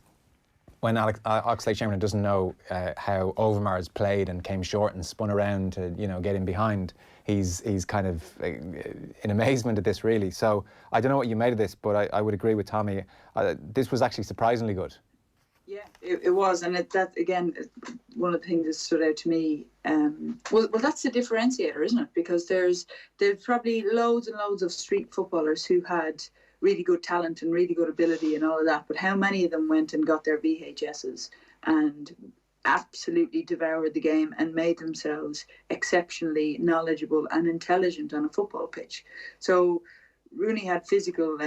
when Oxlade-Chamberlain doesn't know how Overmars played and came short and spun around to, you know, get in behind, he's kind of in amazement at this, really. So I don't know what you made of this, but I would agree with Tommy. This was actually surprisingly good. Yeah, it was, and that again, one of the things that stood out to me. Well, that's the differentiator, isn't it? Because there's probably loads and loads of street footballers who had really good talent and really good ability and all of that, but how many of them went and got their VHSs and absolutely devoured the game and made themselves exceptionally knowledgeable and intelligent on a football pitch? So Rooney had physical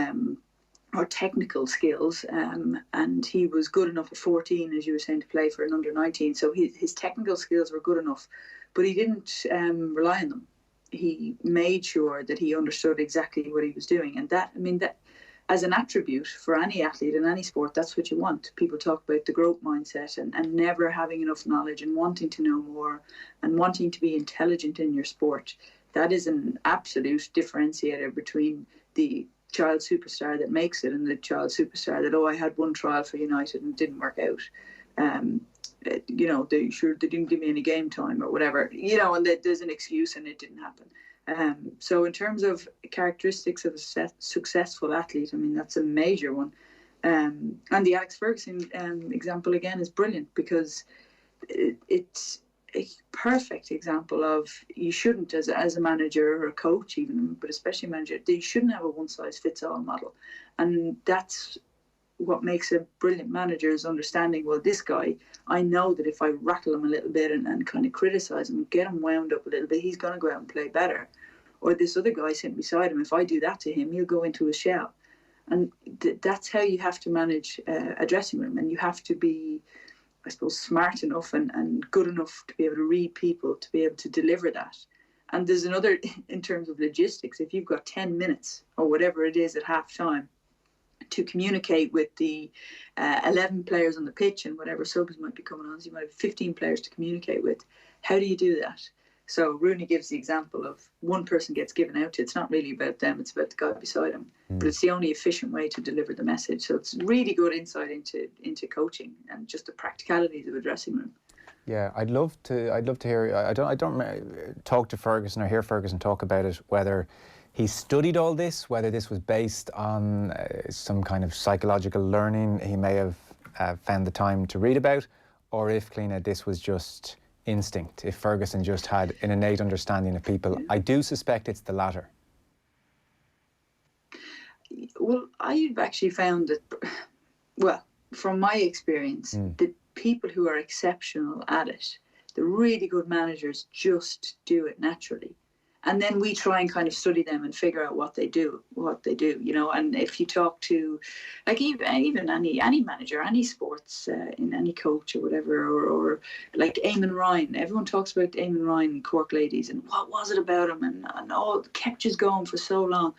or technical skills, and he was good enough at 14, as you were saying, to play for an under-19. So his technical skills were good enough, but he didn't rely on them. He made sure that he understood exactly what he was doing, and that as an attribute for any athlete in any sport, that's what you want. People talk about the growth mindset and never having enough knowledge and wanting to know more and wanting to be intelligent in your sport. That is an absolute differentiator between the child superstar that makes it and the child superstar that, I had one trial for United and it didn't work out. You know, they didn't give me any game time or whatever, you know, and there's an excuse and it didn't happen. So in terms of characteristics of a successful athlete, I mean, that's a major one. And the Alex Ferguson example again is brilliant, because it's a perfect example of, you shouldn't, as a manager or a coach even, but especially a manager, you shouldn't have a one-size-fits-all model. And that's what makes a brilliant manager, is understanding, well, this guy, I know that if I rattle him a little bit and kind of criticise him, get him wound up a little bit, he's going to go out and play better. Or this other guy sitting beside him, if I do that to him, he'll go into a shell. And that's how you have to manage a dressing room, and you have to be, I suppose, smart enough and good enough to be able to read people, to be able to deliver that. And there's another, in terms of logistics, if you've got 10 minutes or whatever it is at half time to communicate with the 11 players on the pitch and whatever subs might be coming on, so you might have 15 players to communicate with. How do you do that? So Rooney gives the example of one person gets given out to. It's not really about them, it's about the guy beside him. But it's the only efficient way to deliver the message. So it's really good insight into coaching and just the practicalities of a dressing room. Yeah, I'd love to hear. I don't talk to Ferguson or hear Ferguson talk about it, whether he studied all this, whether this was based on some kind of psychological learning he may have found the time to read about, or if, Cliodhna, this was just instinct, if Ferguson just had an innate understanding of people. I do suspect it's the latter. Well, I've actually found that, well, from my experience, the people who are exceptional at it, the really good managers, just do it naturally. And then we try and kind of study them and figure out what they do, you know. And if you talk to, like, even any manager, any sports, in any coach or whatever, or like Eamon Ryan, everyone talks about Eamon Ryan and Cork Ladies and what was it about him, and all kept us going for so long.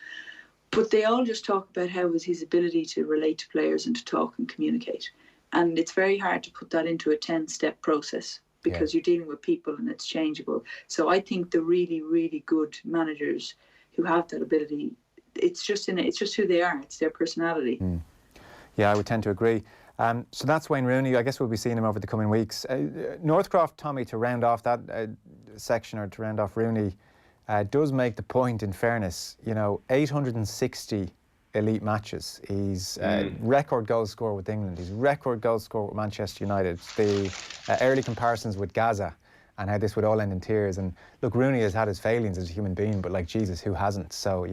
But they all just talk about how was his ability to relate to players and to talk and communicate. And it's very hard to put that into a 10-step process, because you're dealing with people and it's changeable. So I think the really, really good managers who have that ability, it's just who they are. It's their personality. Yeah, I would tend to agree. So that's Wayne Rooney. I guess we'll be seeing him over the coming weeks. Northcroft, Tommy, to round off that section, or to round off Rooney, does make the point, in fairness, 860 elite matches. He's record goal scorer with England. He's record goal scorer with Manchester United. The early comparisons with Gaza and how this would all end in tears. And look, Rooney has had his failings as a human being, but like Jesus, who hasn't? So,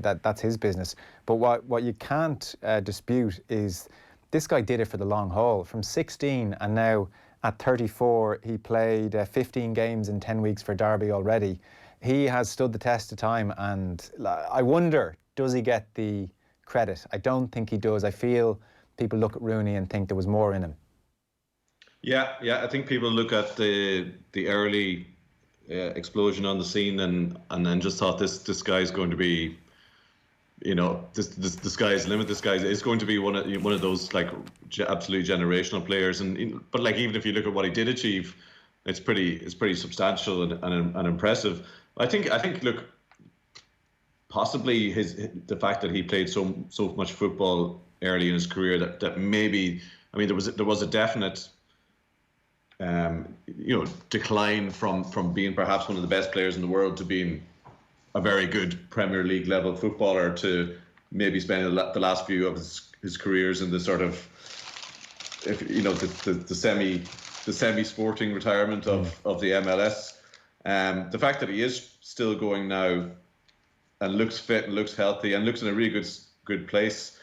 that's his business. But what you can't dispute is this guy did it for the long haul. From 16 and now at 34, he played 15 games in 10 weeks for Derby already. He has stood the test of time, and I wonder, does he get the credit? I don't think he does. I feel people look at Rooney and think there was more in him. Yeah. I think people look at the early explosion on the scene and then just thought this guy's going to be, the sky's the limit. This guy is going to be one of those like absolute generational players. But like, even if you look at what he did achieve, it's pretty substantial and impressive. I think look, possibly the fact that he played so much football early in his career that maybe, I mean, there was a definite decline from being perhaps one of the best players in the world to being a very good Premier League level footballer, to maybe spending the last few of his careers in the sort of, the semi-sporting retirement of the MLS. The fact that he is still going now and looks fit and looks healthy and looks in a really good place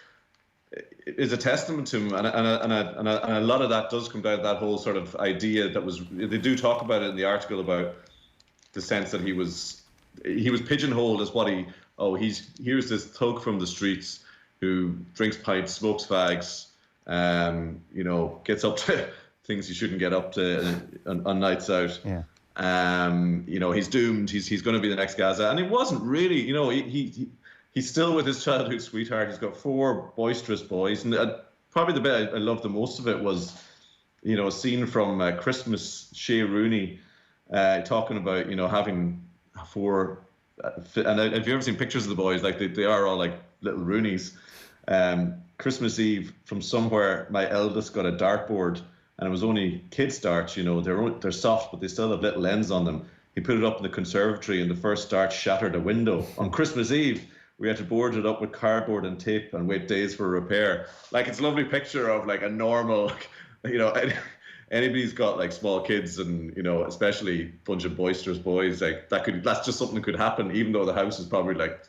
is a testament to him, and a lot of that does come down to that whole sort of idea they do talk about it in the article, about the sense that he was pigeonholed as here's this thug from the streets who drinks pints, smokes fags, gets up to things he shouldn't get up to on nights out. He's doomed. He's going to be the next Gaza, and it wasn't really. He's still with his childhood sweetheart. He's got 4 boisterous boys, and probably the bit I loved the most of it was, a scene from Christmas. Shea Rooney talking about having 4. And have you ever seen pictures of the boys? Like they are all like little Rooneys. Christmas Eve, from somewhere, my eldest got a dartboard. And it was only kids' darts, they're soft, but they still have little ends on them. He put it up in the conservatory, and the first dart shattered a window. On Christmas Eve, we had to board it up with cardboard and tape and wait days for repair. Like, it's a lovely picture of like a normal, anybody's got like small kids and, especially a bunch of boisterous boys, like that's just something that could happen, even though the house is probably like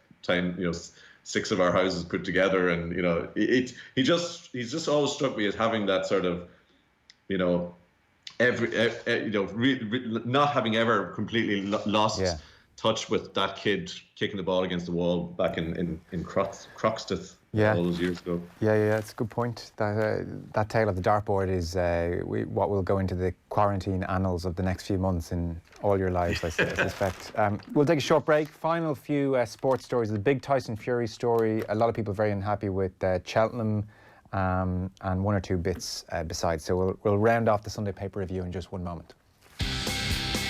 6 of our houses put together. And, he's just always struck me as having that sort of, not having ever completely lost touch with that kid kicking the ball against the wall back in Croxteth Yeah. all those years ago. Yeah, it's a good point. That tale of the dartboard is what will go into the quarantine annals of the next few months in all your lives, I suspect. We'll take a short break. Final few sports stories. The big Tyson Fury story. A lot of people very unhappy with Cheltenham and one or two bits besides. So we'll round off the Sunday paper review in just one moment.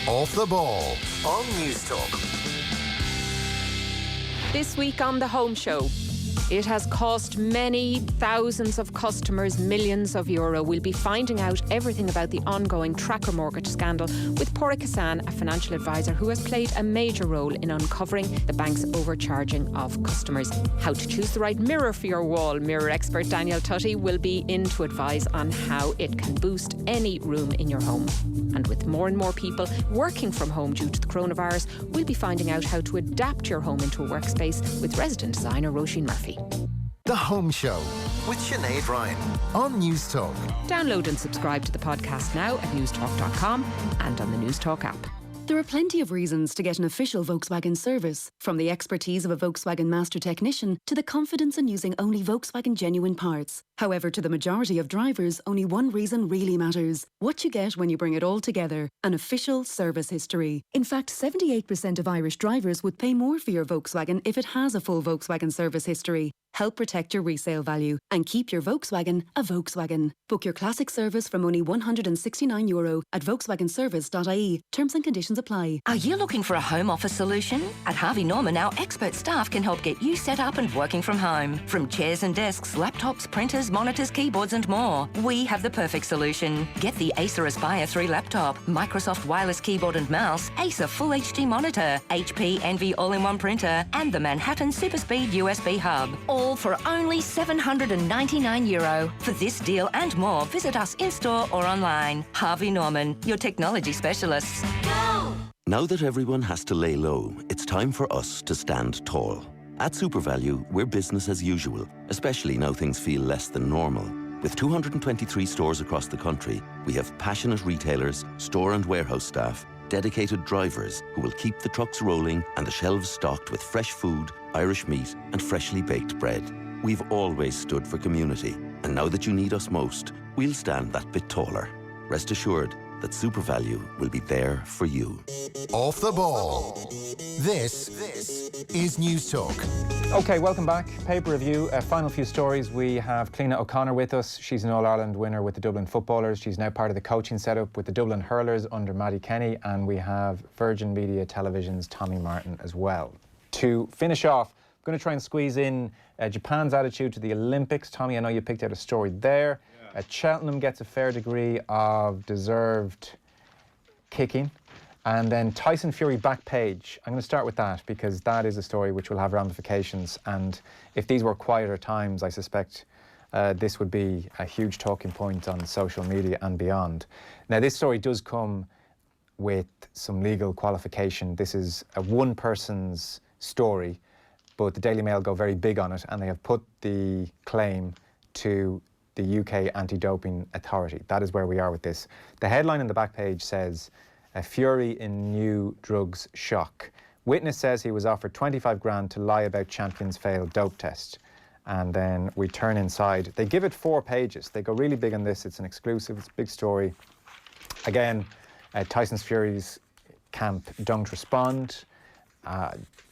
Off the Ball on News Talk. This week on The Home Show, it has cost many thousands of customers millions of euro. We'll be finding out everything about the ongoing tracker mortgage scandal with Porrick Hassan, a financial advisor who has played a major role in uncovering the bank's overcharging of customers. How to choose the right mirror for your wall. Mirror expert Daniel Tutty will be in to advise on how it can boost any room in your home. And with more and more people working from home due to the coronavirus, we'll be finding out how to adapt your home into a workspace with resident designer Roisin Murphy. The Home Show with Sinead Ryan on News Talk. Download and subscribe to the podcast now at newstalk.com and on the News Talk app. There are plenty of reasons to get an official Volkswagen service, from the expertise of a Volkswagen master technician to the confidence in using only Volkswagen genuine parts. However, to the majority of drivers, only one reason really matters: what you get when you bring it all together, an official service history. In fact, 78% of Irish drivers would pay more for your Volkswagen if it has a full Volkswagen service history. Help protect your resale value and keep your Volkswagen a Volkswagen. Book your classic service from only €169 at volkswagenservice.ie. Terms and conditions apply. Are you looking for a home office solution? At Harvey Norman, our expert staff can help get you set up and working from home. From chairs and desks, laptops, printers, monitors, keyboards and more, we have the perfect solution. Get the Acer Aspire 3 laptop, Microsoft wireless keyboard and mouse, Acer Full HD monitor, HP Envy all-in-one printer and the Manhattan Superspeed USB hub. All for only €799. For this deal and more, visit us in-store or online. Harvey Norman, your technology specialists. Go! Now that everyone has to lay low, it's time for us to stand tall. At SuperValue, we're business as usual, especially now things feel less than normal. With 223 stores across the country, we have passionate retailers, store and warehouse staff, dedicated drivers who will keep the trucks rolling and the shelves stocked with fresh food, Irish meat and freshly baked bread. We've always stood for community, and now that you need us most, we'll stand that bit taller. Rest assured that SuperValue will be there for you. Off the Ball. This is News Talk. OK, welcome back. Paper review. Final few stories. We have Cliodhna O'Connor with us. She's an All-Ireland winner with the Dublin footballers. She's now part of the coaching setup with the Dublin hurlers under Maddie Kenny. And we have Virgin Media Television's Tommy Martin as well. To finish off, I'm going to try and squeeze in Japan's attitude to the Olympics. Tommy, I know you picked out a story there. Cheltenham gets a fair degree of deserved kicking. And then Tyson Fury back page. I'm going to start with that because that is a story which will have ramifications. And if these were quieter times, I suspect this would be a huge talking point on social media and beyond. Now, this story does come with some legal qualification. This is a one person's story, but the Daily Mail go very big on it, and they have put the claim to the UK Anti-Doping Authority. That is where we are with this. The headline on the back page says, "A Fury in new drugs shock. Witness says he was offered 25 grand to lie about champion's failed dope test." And then we turn inside. They give it 4 pages. They go really big on this. It's an exclusive, it's a big story. Again, Tyson Fury's camp don't respond.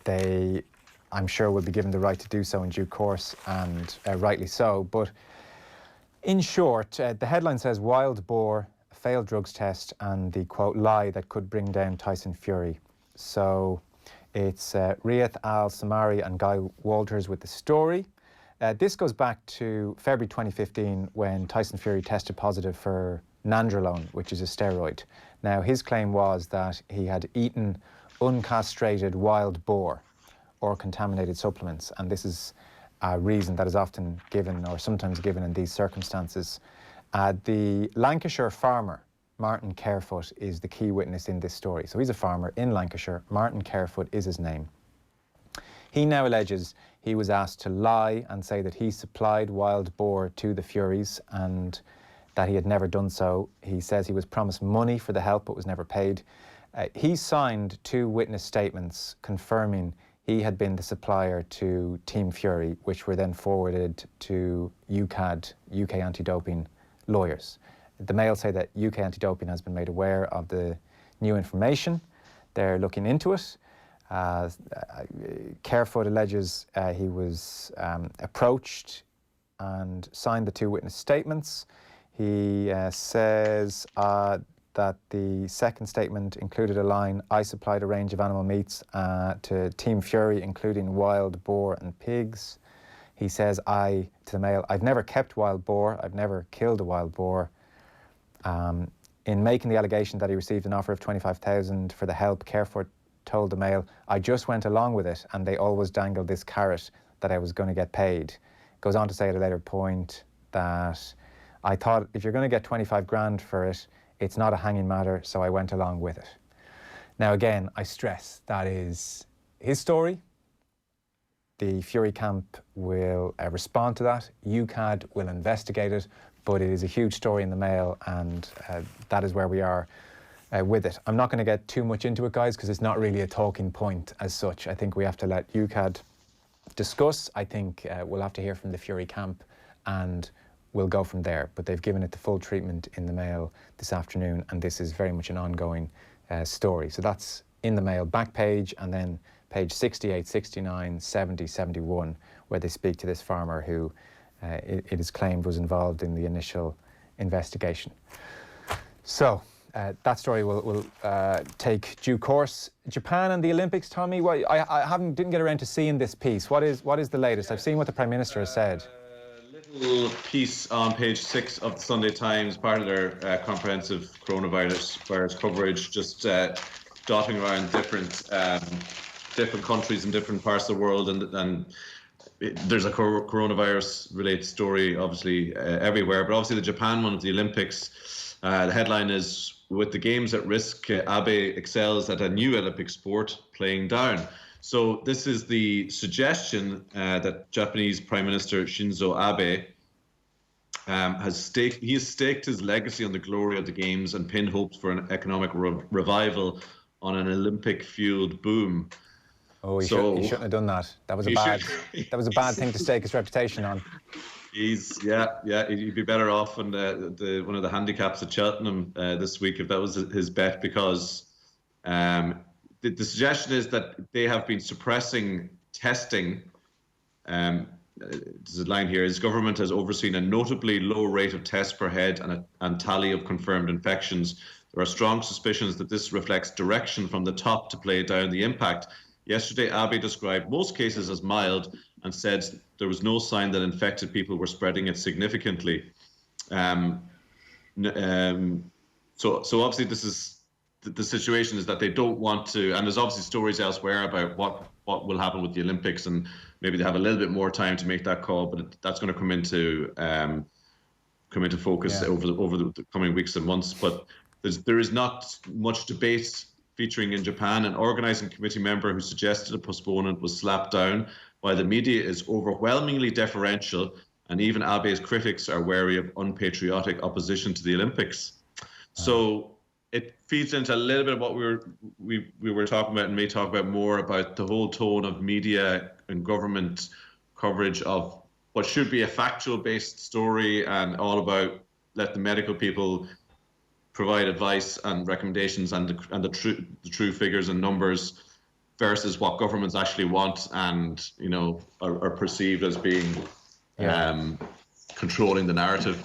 They, I'm sure, will be given the right to do so in due course, and rightly so. But in short, the headline says wild boar, failed drugs test, and the, quote, lie that could bring down Tyson Fury. So it's Riyadh Al-Samari and Guy Walters with the story. This goes back to February 2015 when Tyson Fury tested positive for nandrolone, which is a steroid. Now, his claim was that he had eaten uncastrated wild boar or contaminated supplements, and this is a reason that is often given or sometimes given in these circumstances. The Lancashire farmer, Martin Carefoot, is the key witness in this story. So he's a farmer in Lancashire. Martin Carefoot is his name. He now alleges he was asked to lie and say that he supplied wild boar to the Furies and that he had never done so. He says he was promised money for the help but was never paid. He signed 2 witness statements confirming he had been the supplier to Team Fury, which were then forwarded to UKAD, UK anti-doping lawyers. The Mail say that UK anti-doping has been made aware of the new information. They're looking into it. Carefoot alleges he was approached and signed the 2 witness statements. He says that the second statement included a line, "I supplied a range of animal meats to Team Fury, including wild boar and pigs." He says, to the Mail, "I've never kept wild boar, I've never killed a wild boar." In making the allegation that he received an offer of 25,000 for the help, Carefoot told the Mail, "I just went along with it and they always dangled this carrot that I was going to get paid." Goes on to say at a later point that, "I thought if you're going to get 25 grand for it, it's not a hanging matter, so I went along with it." Now again, I stress that is his story. The Fury camp will respond to that. UKAD will investigate it, but it is a huge story in the Mail, and that is where we are with it. I'm not going to get too much into it, guys, because it's not really a talking point as such. I think we have to let UKAD discuss. I think we'll have to hear from the Fury camp, and we'll go from there. But they've given it the full treatment in the Mail this afternoon, and this is very much an ongoing story. So that's in the Mail back page, and then page 68, 69, 70, 71, where they speak to this farmer who it is claimed was involved in the initial investigation. So that story will take due course. Japan and the Olympics, Tommy. Well, I didn't get around to seeing this piece. What is the latest? I've seen what the Prime Minister has said. Little piece on page 6 of the Sunday Times, part of their comprehensive coronavirus coverage, just dotting around different countries in different parts of the world, and there's a coronavirus-related story, obviously, everywhere. But obviously, the Japan one of the Olympics, the headline is, "With the Games at risk, Abe excels at a new Olympic sport, playing down." So this is the suggestion that Japanese Prime Minister Shinzo Abe has staked his legacy on the glory of the Games and pinned hopes for an economic revival on an Olympic-fueled boom. Oh, he shouldn't have done that. That was a bad thing to stake his reputation on. He'd be better off on one of the handicaps at Cheltenham this week if that was his bet, because the suggestion is that they have been suppressing testing. There's a line here: his government has overseen a notably low rate of tests per head and tally of confirmed infections. There are strong suspicions that this reflects direction from the top to play down the impact. Yesterday, Abe described most cases as mild and said there was no sign that infected people were spreading it significantly. So obviously this is the situation, is that they don't want to, and there's obviously stories elsewhere about what will happen with the Olympics, and maybe they have a little bit more time to make that call, but that's going to come into focus over the coming weeks and months. But there is not much debate featuring in Japan. An organising committee member who suggested a postponement was slapped down, while the media is overwhelmingly deferential, and even Abe's critics are wary of unpatriotic opposition to the Olympics. So it feeds into a little bit of what we were talking about, and may talk about more, about the whole tone of media and government coverage of what should be a factual-based story, and all about let the medical people provide advice and recommendations and the true figures and numbers, versus what governments actually want and are perceived as being controlling the narrative.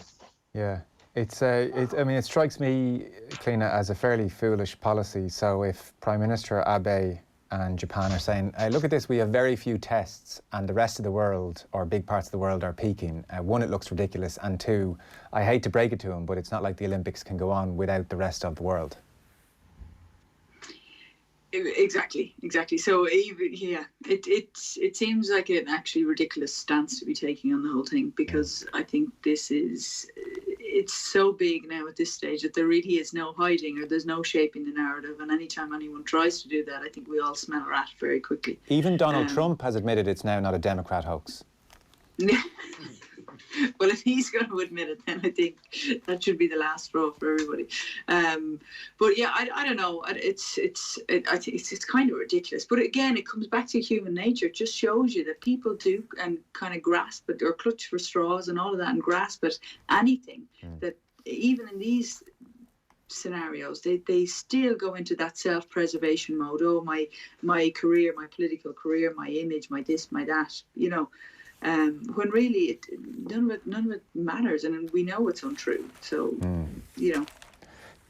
Yeah, it strikes me, Cliodhna, as a fairly foolish policy. So if Prime Minister Abe and Japan are saying, look at this, we have very few tests and the rest of the world, or big parts of the world, are peaking. One, it looks ridiculous, and two, I hate to break it to him, but it's not like the Olympics can go on without the rest of the world. Exactly. So it seems like an actually ridiculous stance to be taking on the whole thing, because I think it's so big now at this stage that there really is no hiding, or there's no shaping the narrative, and anytime anyone tries to do that, I think we all smell a rat very quickly. Even Donald Trump has admitted it's now not a Democrat hoax. Well, if he's going to admit it, then I think that should be the last straw for everybody. But yeah, I don't know. I think it's kind of ridiculous. But again, it comes back to human nature. It just shows you that people do and kind of grasp at or clutch for straws and all of that and grasp at anything. That even in these scenarios, they still go into that self-preservation mode. Oh, my career, my political career, my image, my this, my that. You know. When really none of it matters, and we know it's untrue. So, you know.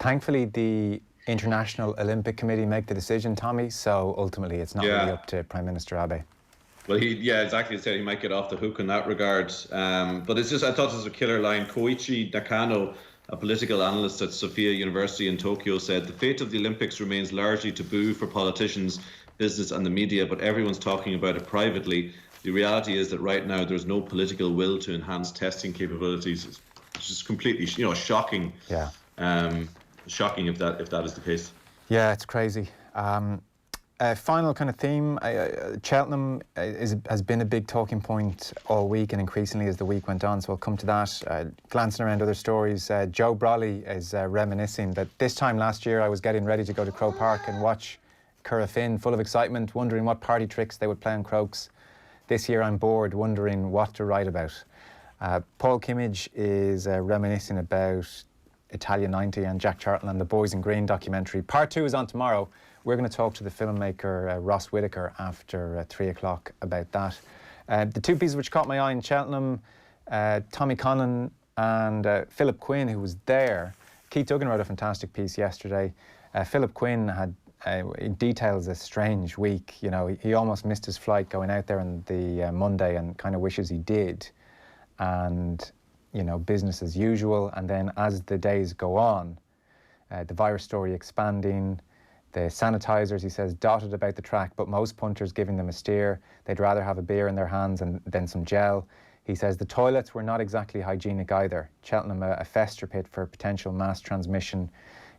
Thankfully, the International Olympic Committee make the decision, Tommy. So ultimately, it's not really up to Prime Minister Abe. Well, exactly. He said he might get off the hook in that regard. But it's just, I thought this was a killer line. Koichi Nakano, a political analyst at Sophia University in Tokyo, said the fate of the Olympics remains largely taboo for politicians, business, and the media, but everyone's talking about it privately. The reality is that right now there's no political will to enhance testing capabilities. It's just completely, shocking. Yeah. Shocking if that is the case. Yeah, it's crazy. Final kind of theme. Cheltenham has been a big talking point all week, and increasingly as the week went on. So I'll come to that. Glancing around other stories, Joe Brolly is reminiscing that this time last year I was getting ready to go to Croke Park and watch Curragh Finn, full of excitement, wondering what party tricks they would play on Crokes. This year I'm bored, wondering what to write about. Paul Kimmage is reminiscing about Italia 90 and Jack Charlton and the Boys in Green documentary. Part 2 is on tomorrow. We're going to talk to the filmmaker Ross Whitaker after 3 o'clock about that. The two pieces which caught my eye in Cheltenham, Tommy Conlon and Philip Quinn, who was there. Keith Duggan wrote a fantastic piece yesterday. Philip Quinn had it details a strange week. You know, he almost missed his flight going out there on the Monday and kind of wishes he did. And, you know, business as usual. And then as the days go on, the virus story expanding, the sanitisers, he says, dotted about the track, but most punters giving them a steer. They'd rather have a beer in their hands than some gel. He says the toilets were not exactly hygienic either. Cheltenham, a fester pit for potential mass transmission.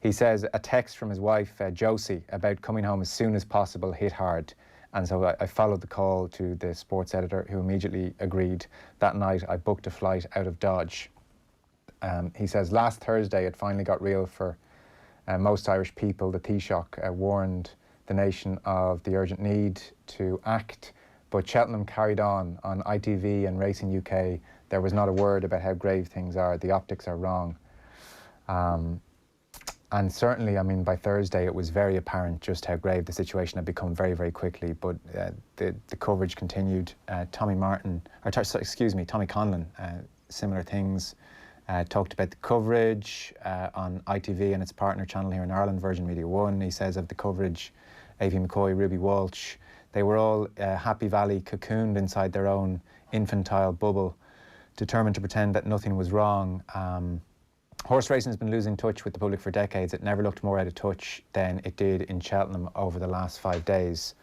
He says a text from his wife, Josie, about coming home as soon as possible hit hard. And so I followed the call to the sports editor, who immediately agreed. That night, I booked a flight out of Dodge. He says last Thursday, it finally got real for most Irish people. The Taoiseach warned the nation of the urgent need to act. But Cheltenham carried on ITV and Racing UK. There was not a word about how grave things are. The optics are wrong. And certainly, I mean, by Thursday, it was very apparent just how grave the situation had become very, very quickly. But the coverage continued. Tommy Conlon, similar things. Talked about the coverage on ITV and its partner channel here in Ireland, Virgin Media 1. He says of the coverage, Avi McCoy, Ruby Walsh, they were all Happy Valley cocooned inside their own infantile bubble, determined to pretend that nothing was wrong. Horse racing has been losing touch with the public for decades. It never looked more out of touch than it did in Cheltenham over the last 5 days.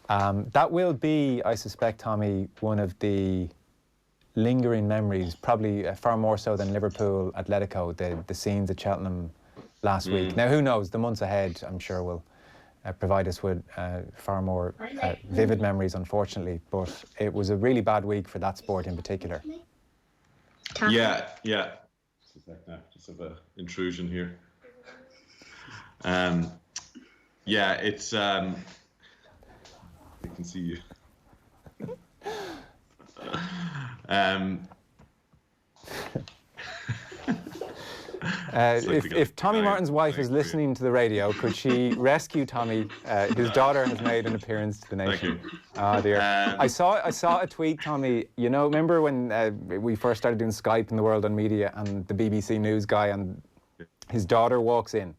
That will be, I suspect, Tommy, one of the lingering memories, probably far more so than Liverpool Atletico, the scenes at Cheltenham last week. Now, who knows? The months ahead, I'm sure, will provide us with far more vivid memories, unfortunately. But it was a really bad week for that sport in particular. Yeah. Just have an intrusion here. It's I can see you. If Tommy Martin's wife is listening to the radio, could she rescue Tommy? His daughter has made an appearance to the nation. Oh dear. I saw a tweet, Tommy. You know, remember when we first started doing Skype in the World on Media, and the BBC News guy and his daughter walks in?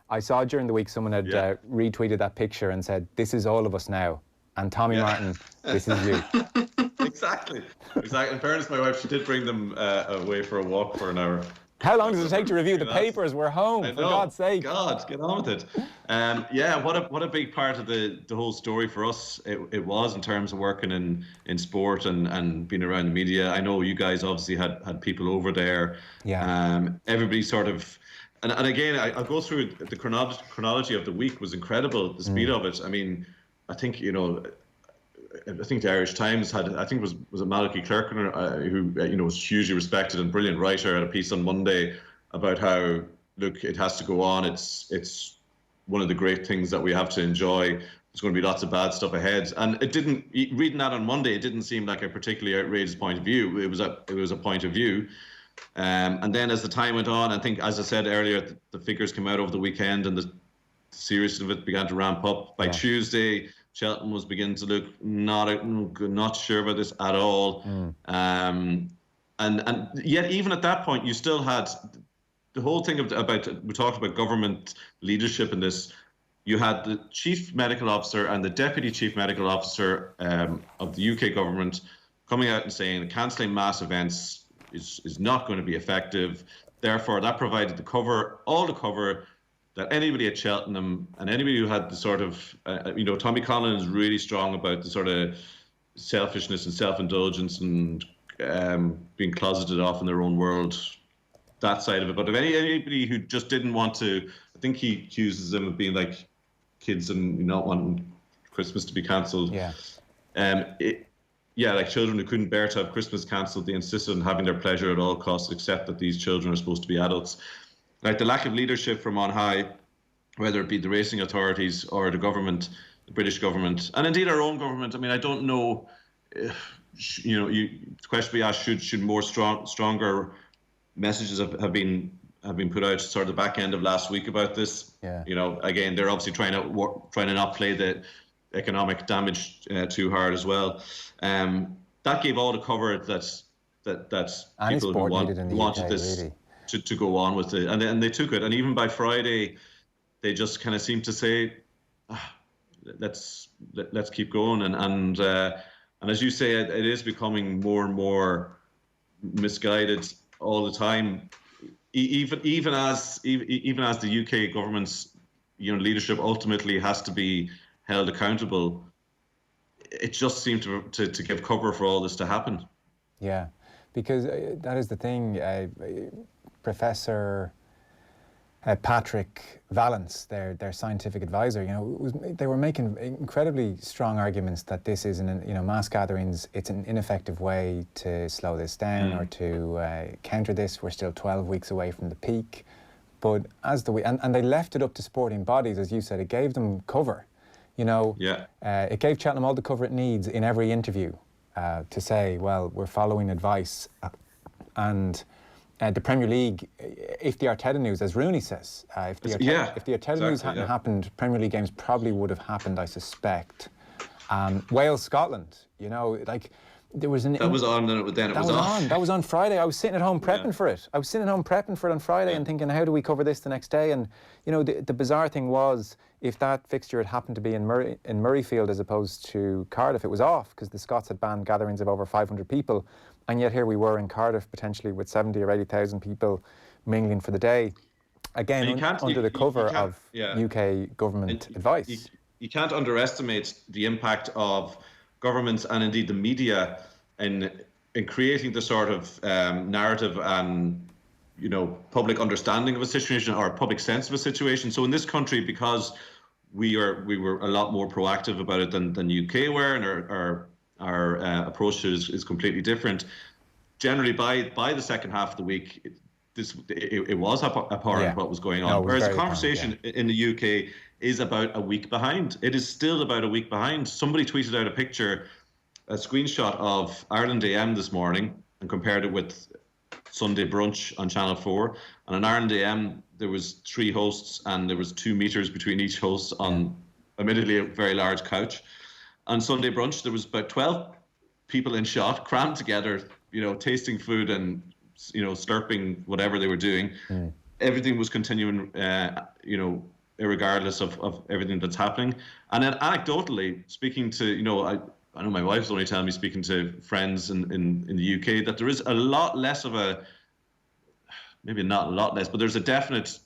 I saw during the week someone had retweeted that picture and said, "This is all of us now." And Tommy Martin, this is you. Exactly. In fairness, my wife, she did bring them away for a walk for an hour. How long does it take to review the papers? We're home, for God's sake. God, get on with it. What a big part of the whole story for us it was, in terms of working in sport and being around the media. I know you guys obviously had people over there. Yeah. Everybody sort of, and again, I'll go through the chronology of the week was incredible. The speed of it. I mean, I think, you know, I think the Irish Times had, I think it was it Malachy Clerkin, who was hugely respected and brilliant writer, had a piece on Monday about how, look, it has to go on. It's one of the great things that we have to enjoy. There's going to be lots of bad stuff ahead. And it didn't, reading that on Monday, it didn't seem like a particularly outrageous point of view. It was a point of view. And then as the time went on, I think, as I said earlier, the figures came out over the weekend and the seriousness of it began to ramp up. By Tuesday, Cheltenham was beginning to look not sure about this at all. And yet even at that point, you still had the whole thing about, we talked about government leadership in this. You had the chief medical officer and the deputy chief medical officer of the UK government coming out and saying that cancelling mass events is not going to be effective. Therefore, that provided all the cover that anybody at Cheltenham and anybody who had the sort of, Tommy Conlon is really strong about the sort of selfishness and self-indulgence and being closeted off in their own world, that side of it. But if anybody who just didn't want to, I think he accuses them of being like kids and not wanting Christmas to be cancelled. Like children who couldn't bear to have Christmas cancelled, they insisted on having their pleasure at all costs, except that these children are supposed to be adults. Like the lack of leadership from on high, whether it be the racing authorities or the government, the British government, and indeed our own government. I mean, I don't know, the question we asked, should more stronger messages have been put out sort of the back end of last week about this. Again, they're obviously trying to not play the economic damage too hard as well. That gave all the cover that people who wanted this really to go on with it, and they took it. And even by Friday, they just kind of seemed to say, let's keep going. And as you say, it is becoming more and more misguided all the time. Even as the UK government's leadership ultimately has to be held accountable, it just seemed to give cover for all this to happen. Yeah, because that is the thing. Professor Patrick Vallance, their scientific advisor, they were making incredibly strong arguments that this is mass gatherings. It's an ineffective way to slow this down or to counter this. We're still 12 weeks away from the peak, but and they left it up to sporting bodies, as you said. It gave them cover. It gave Cheltenham all the cover it needs in every interview to say, well, we're following advice. And the Premier League, if the Arteta news, as Rooney says, if the Arteta news hadn't happened, Premier League games probably would have happened, I suspect. Wales, Scotland, there was that was on, then it was off. That was on Friday. I was sitting at home prepping for it. On Friday and thinking, how do we cover this the next day? And the bizarre thing was, if that fixture had happened to be in Murrayfield as opposed to Cardiff, it was off because the Scots had banned gatherings of over 500 people, and yet here we were in Cardiff potentially with 70 or 80,000 people mingling for the day. Again, under the cover of UK government advice. You can't underestimate the impact of governments and indeed the media in creating the sort of narrative and public understanding of a situation or public sense of a situation. So in this country, because we were a lot more proactive about it than UK were, and our approach to it is completely different. Generally, by the second half of the week, it was apparent what was going on. Whereas the conversation in the UK is about a week behind. It is still about a week behind. Somebody tweeted out a screenshot of Ireland AM this morning and compared it with Sunday brunch on Channel 4. And on Ireland AM, there was 3 hosts and there was 2 meters between each host on admittedly a very large couch. On Sunday brunch, there was about 12 people in shot, crammed together, tasting food and, slurping whatever they were doing. Everything was continuing, irregardless of everything that's happening. And then anecdotally, speaking to, I know my wife's only telling me, speaking to friends in the UK, that there is a lot less of maybe not a lot less, but there's a definite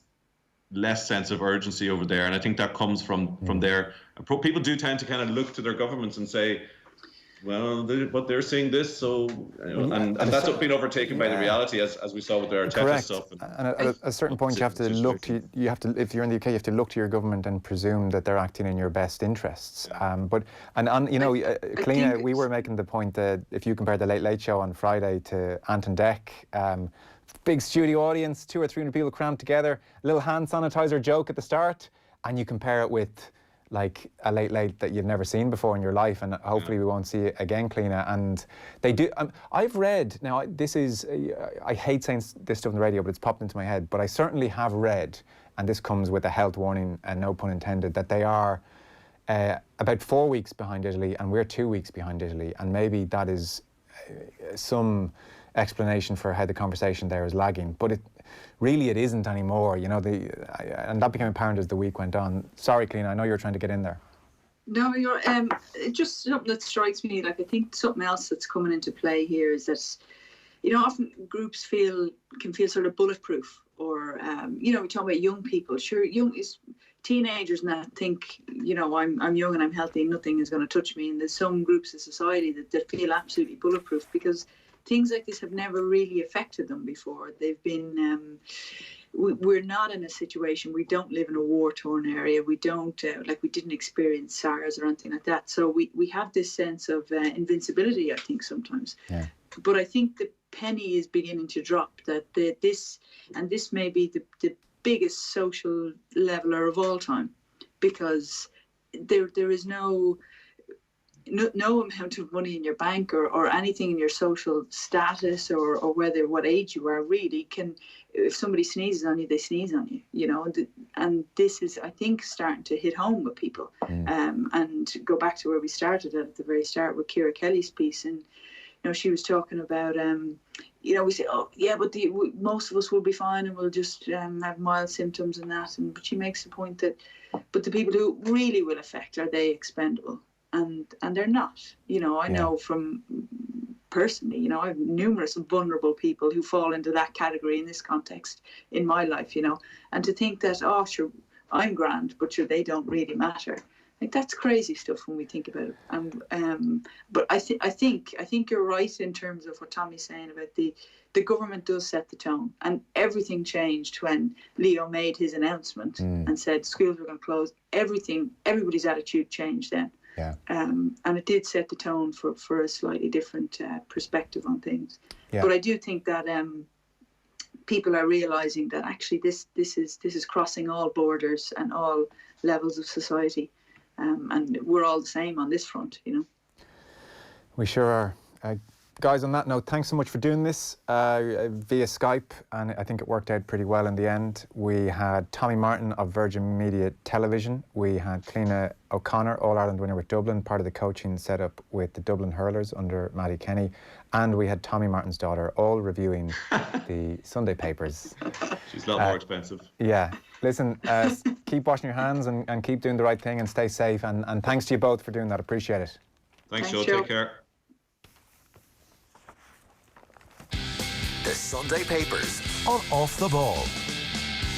less sense of urgency over there. And I think that comes from there. People do tend to kind of look to their governments and say, well, but they're saying this, so and that's what been overtaken by the reality, as we saw with their Arteta stuff. And at a certain point, you have to look to if you're in the UK, you have to look to your government and presume that they're acting in your best interests. Cliodhna, we were making the point that if you compare the Late Late Show on Friday to Anton Deck, big studio audience, 200 or 300 people crammed together, a little hand sanitizer joke at the start, and you compare it with like a Late Late that you've never seen before in your life, and hopefully we won't see it again, Cliodhna. And they do. I've read, now this is, I hate saying this stuff on the radio, but it's popped into my head, but I certainly have read, and this comes with a health warning, and no pun intended, that they are about 4 weeks behind Italy, and we're 2 weeks behind Italy, and maybe that is some explanation for how the conversation there is lagging, but it isn't anymore, you know. And that became apparent as the week went on. Sorry, Cliodhna, I know you're trying to get in there. No, you're just something that strikes me. Like, I think something else that's coming into play here is that, you know, often groups can feel sort of bulletproof, or you know, we talk about young people. Sure, teenagers and that think, you know, I'm young and I'm healthy, nothing is going to touch me. And there's some groups of society that feel absolutely bulletproof because things like this have never really affected them before. They've been, we're not in a situation, we don't live in a war-torn area, we don't, we didn't experience SARS or anything like that. So we have this sense of invincibility, I think, sometimes. Yeah. But I think the penny is beginning to drop, that this may be the biggest social leveler of all time, because there is no amount of money in your bank or anything in your social status or what age you are really can, if somebody sneezes on you, they sneeze on you, you know. And this is, I think, starting to hit home with people. And go back to where we started at the very start with Ciara Kelly's piece, and you know, she was talking about you know, we say, oh yeah, but most of us will be fine and we'll just have mild symptoms and that, but she makes the point that but the people who really will affect, are they expendable? And they're not. You know, I know from personally, you know, I have numerous vulnerable people who fall into that category in this context in my life, you know. And to think that, oh sure, I'm grand, but sure, they don't really matter. Like, that's crazy stuff when we think about it. But I think you're right in terms of what Tommy's saying about the government does set the tone, and everything changed when Leo made his announcement and said schools were going to close. Everybody's attitude changed then. Yeah. And it did set the tone for a slightly different perspective on things. Yeah. But I do think that people are realising that actually this is crossing all borders and all levels of society. And we're all the same on this front, you know. We sure are. Guys, on that note, thanks so much for doing this via Skype, and I think it worked out pretty well in the end. We had Tommy Martin of Virgin Media Television. We had Cliodhna O'Connor, All-Ireland winner with Dublin, part of the coaching setup with the Dublin Hurlers under Maddie Kenny. And we had Tommy Martin's daughter, all reviewing the Sunday papers. She's a lot more expensive. Yeah. Listen, keep washing your hands and keep doing the right thing and stay safe. And thanks to you both for doing that. Appreciate it. Thanks, Joe. Take care. The Sunday papers on Off the Ball.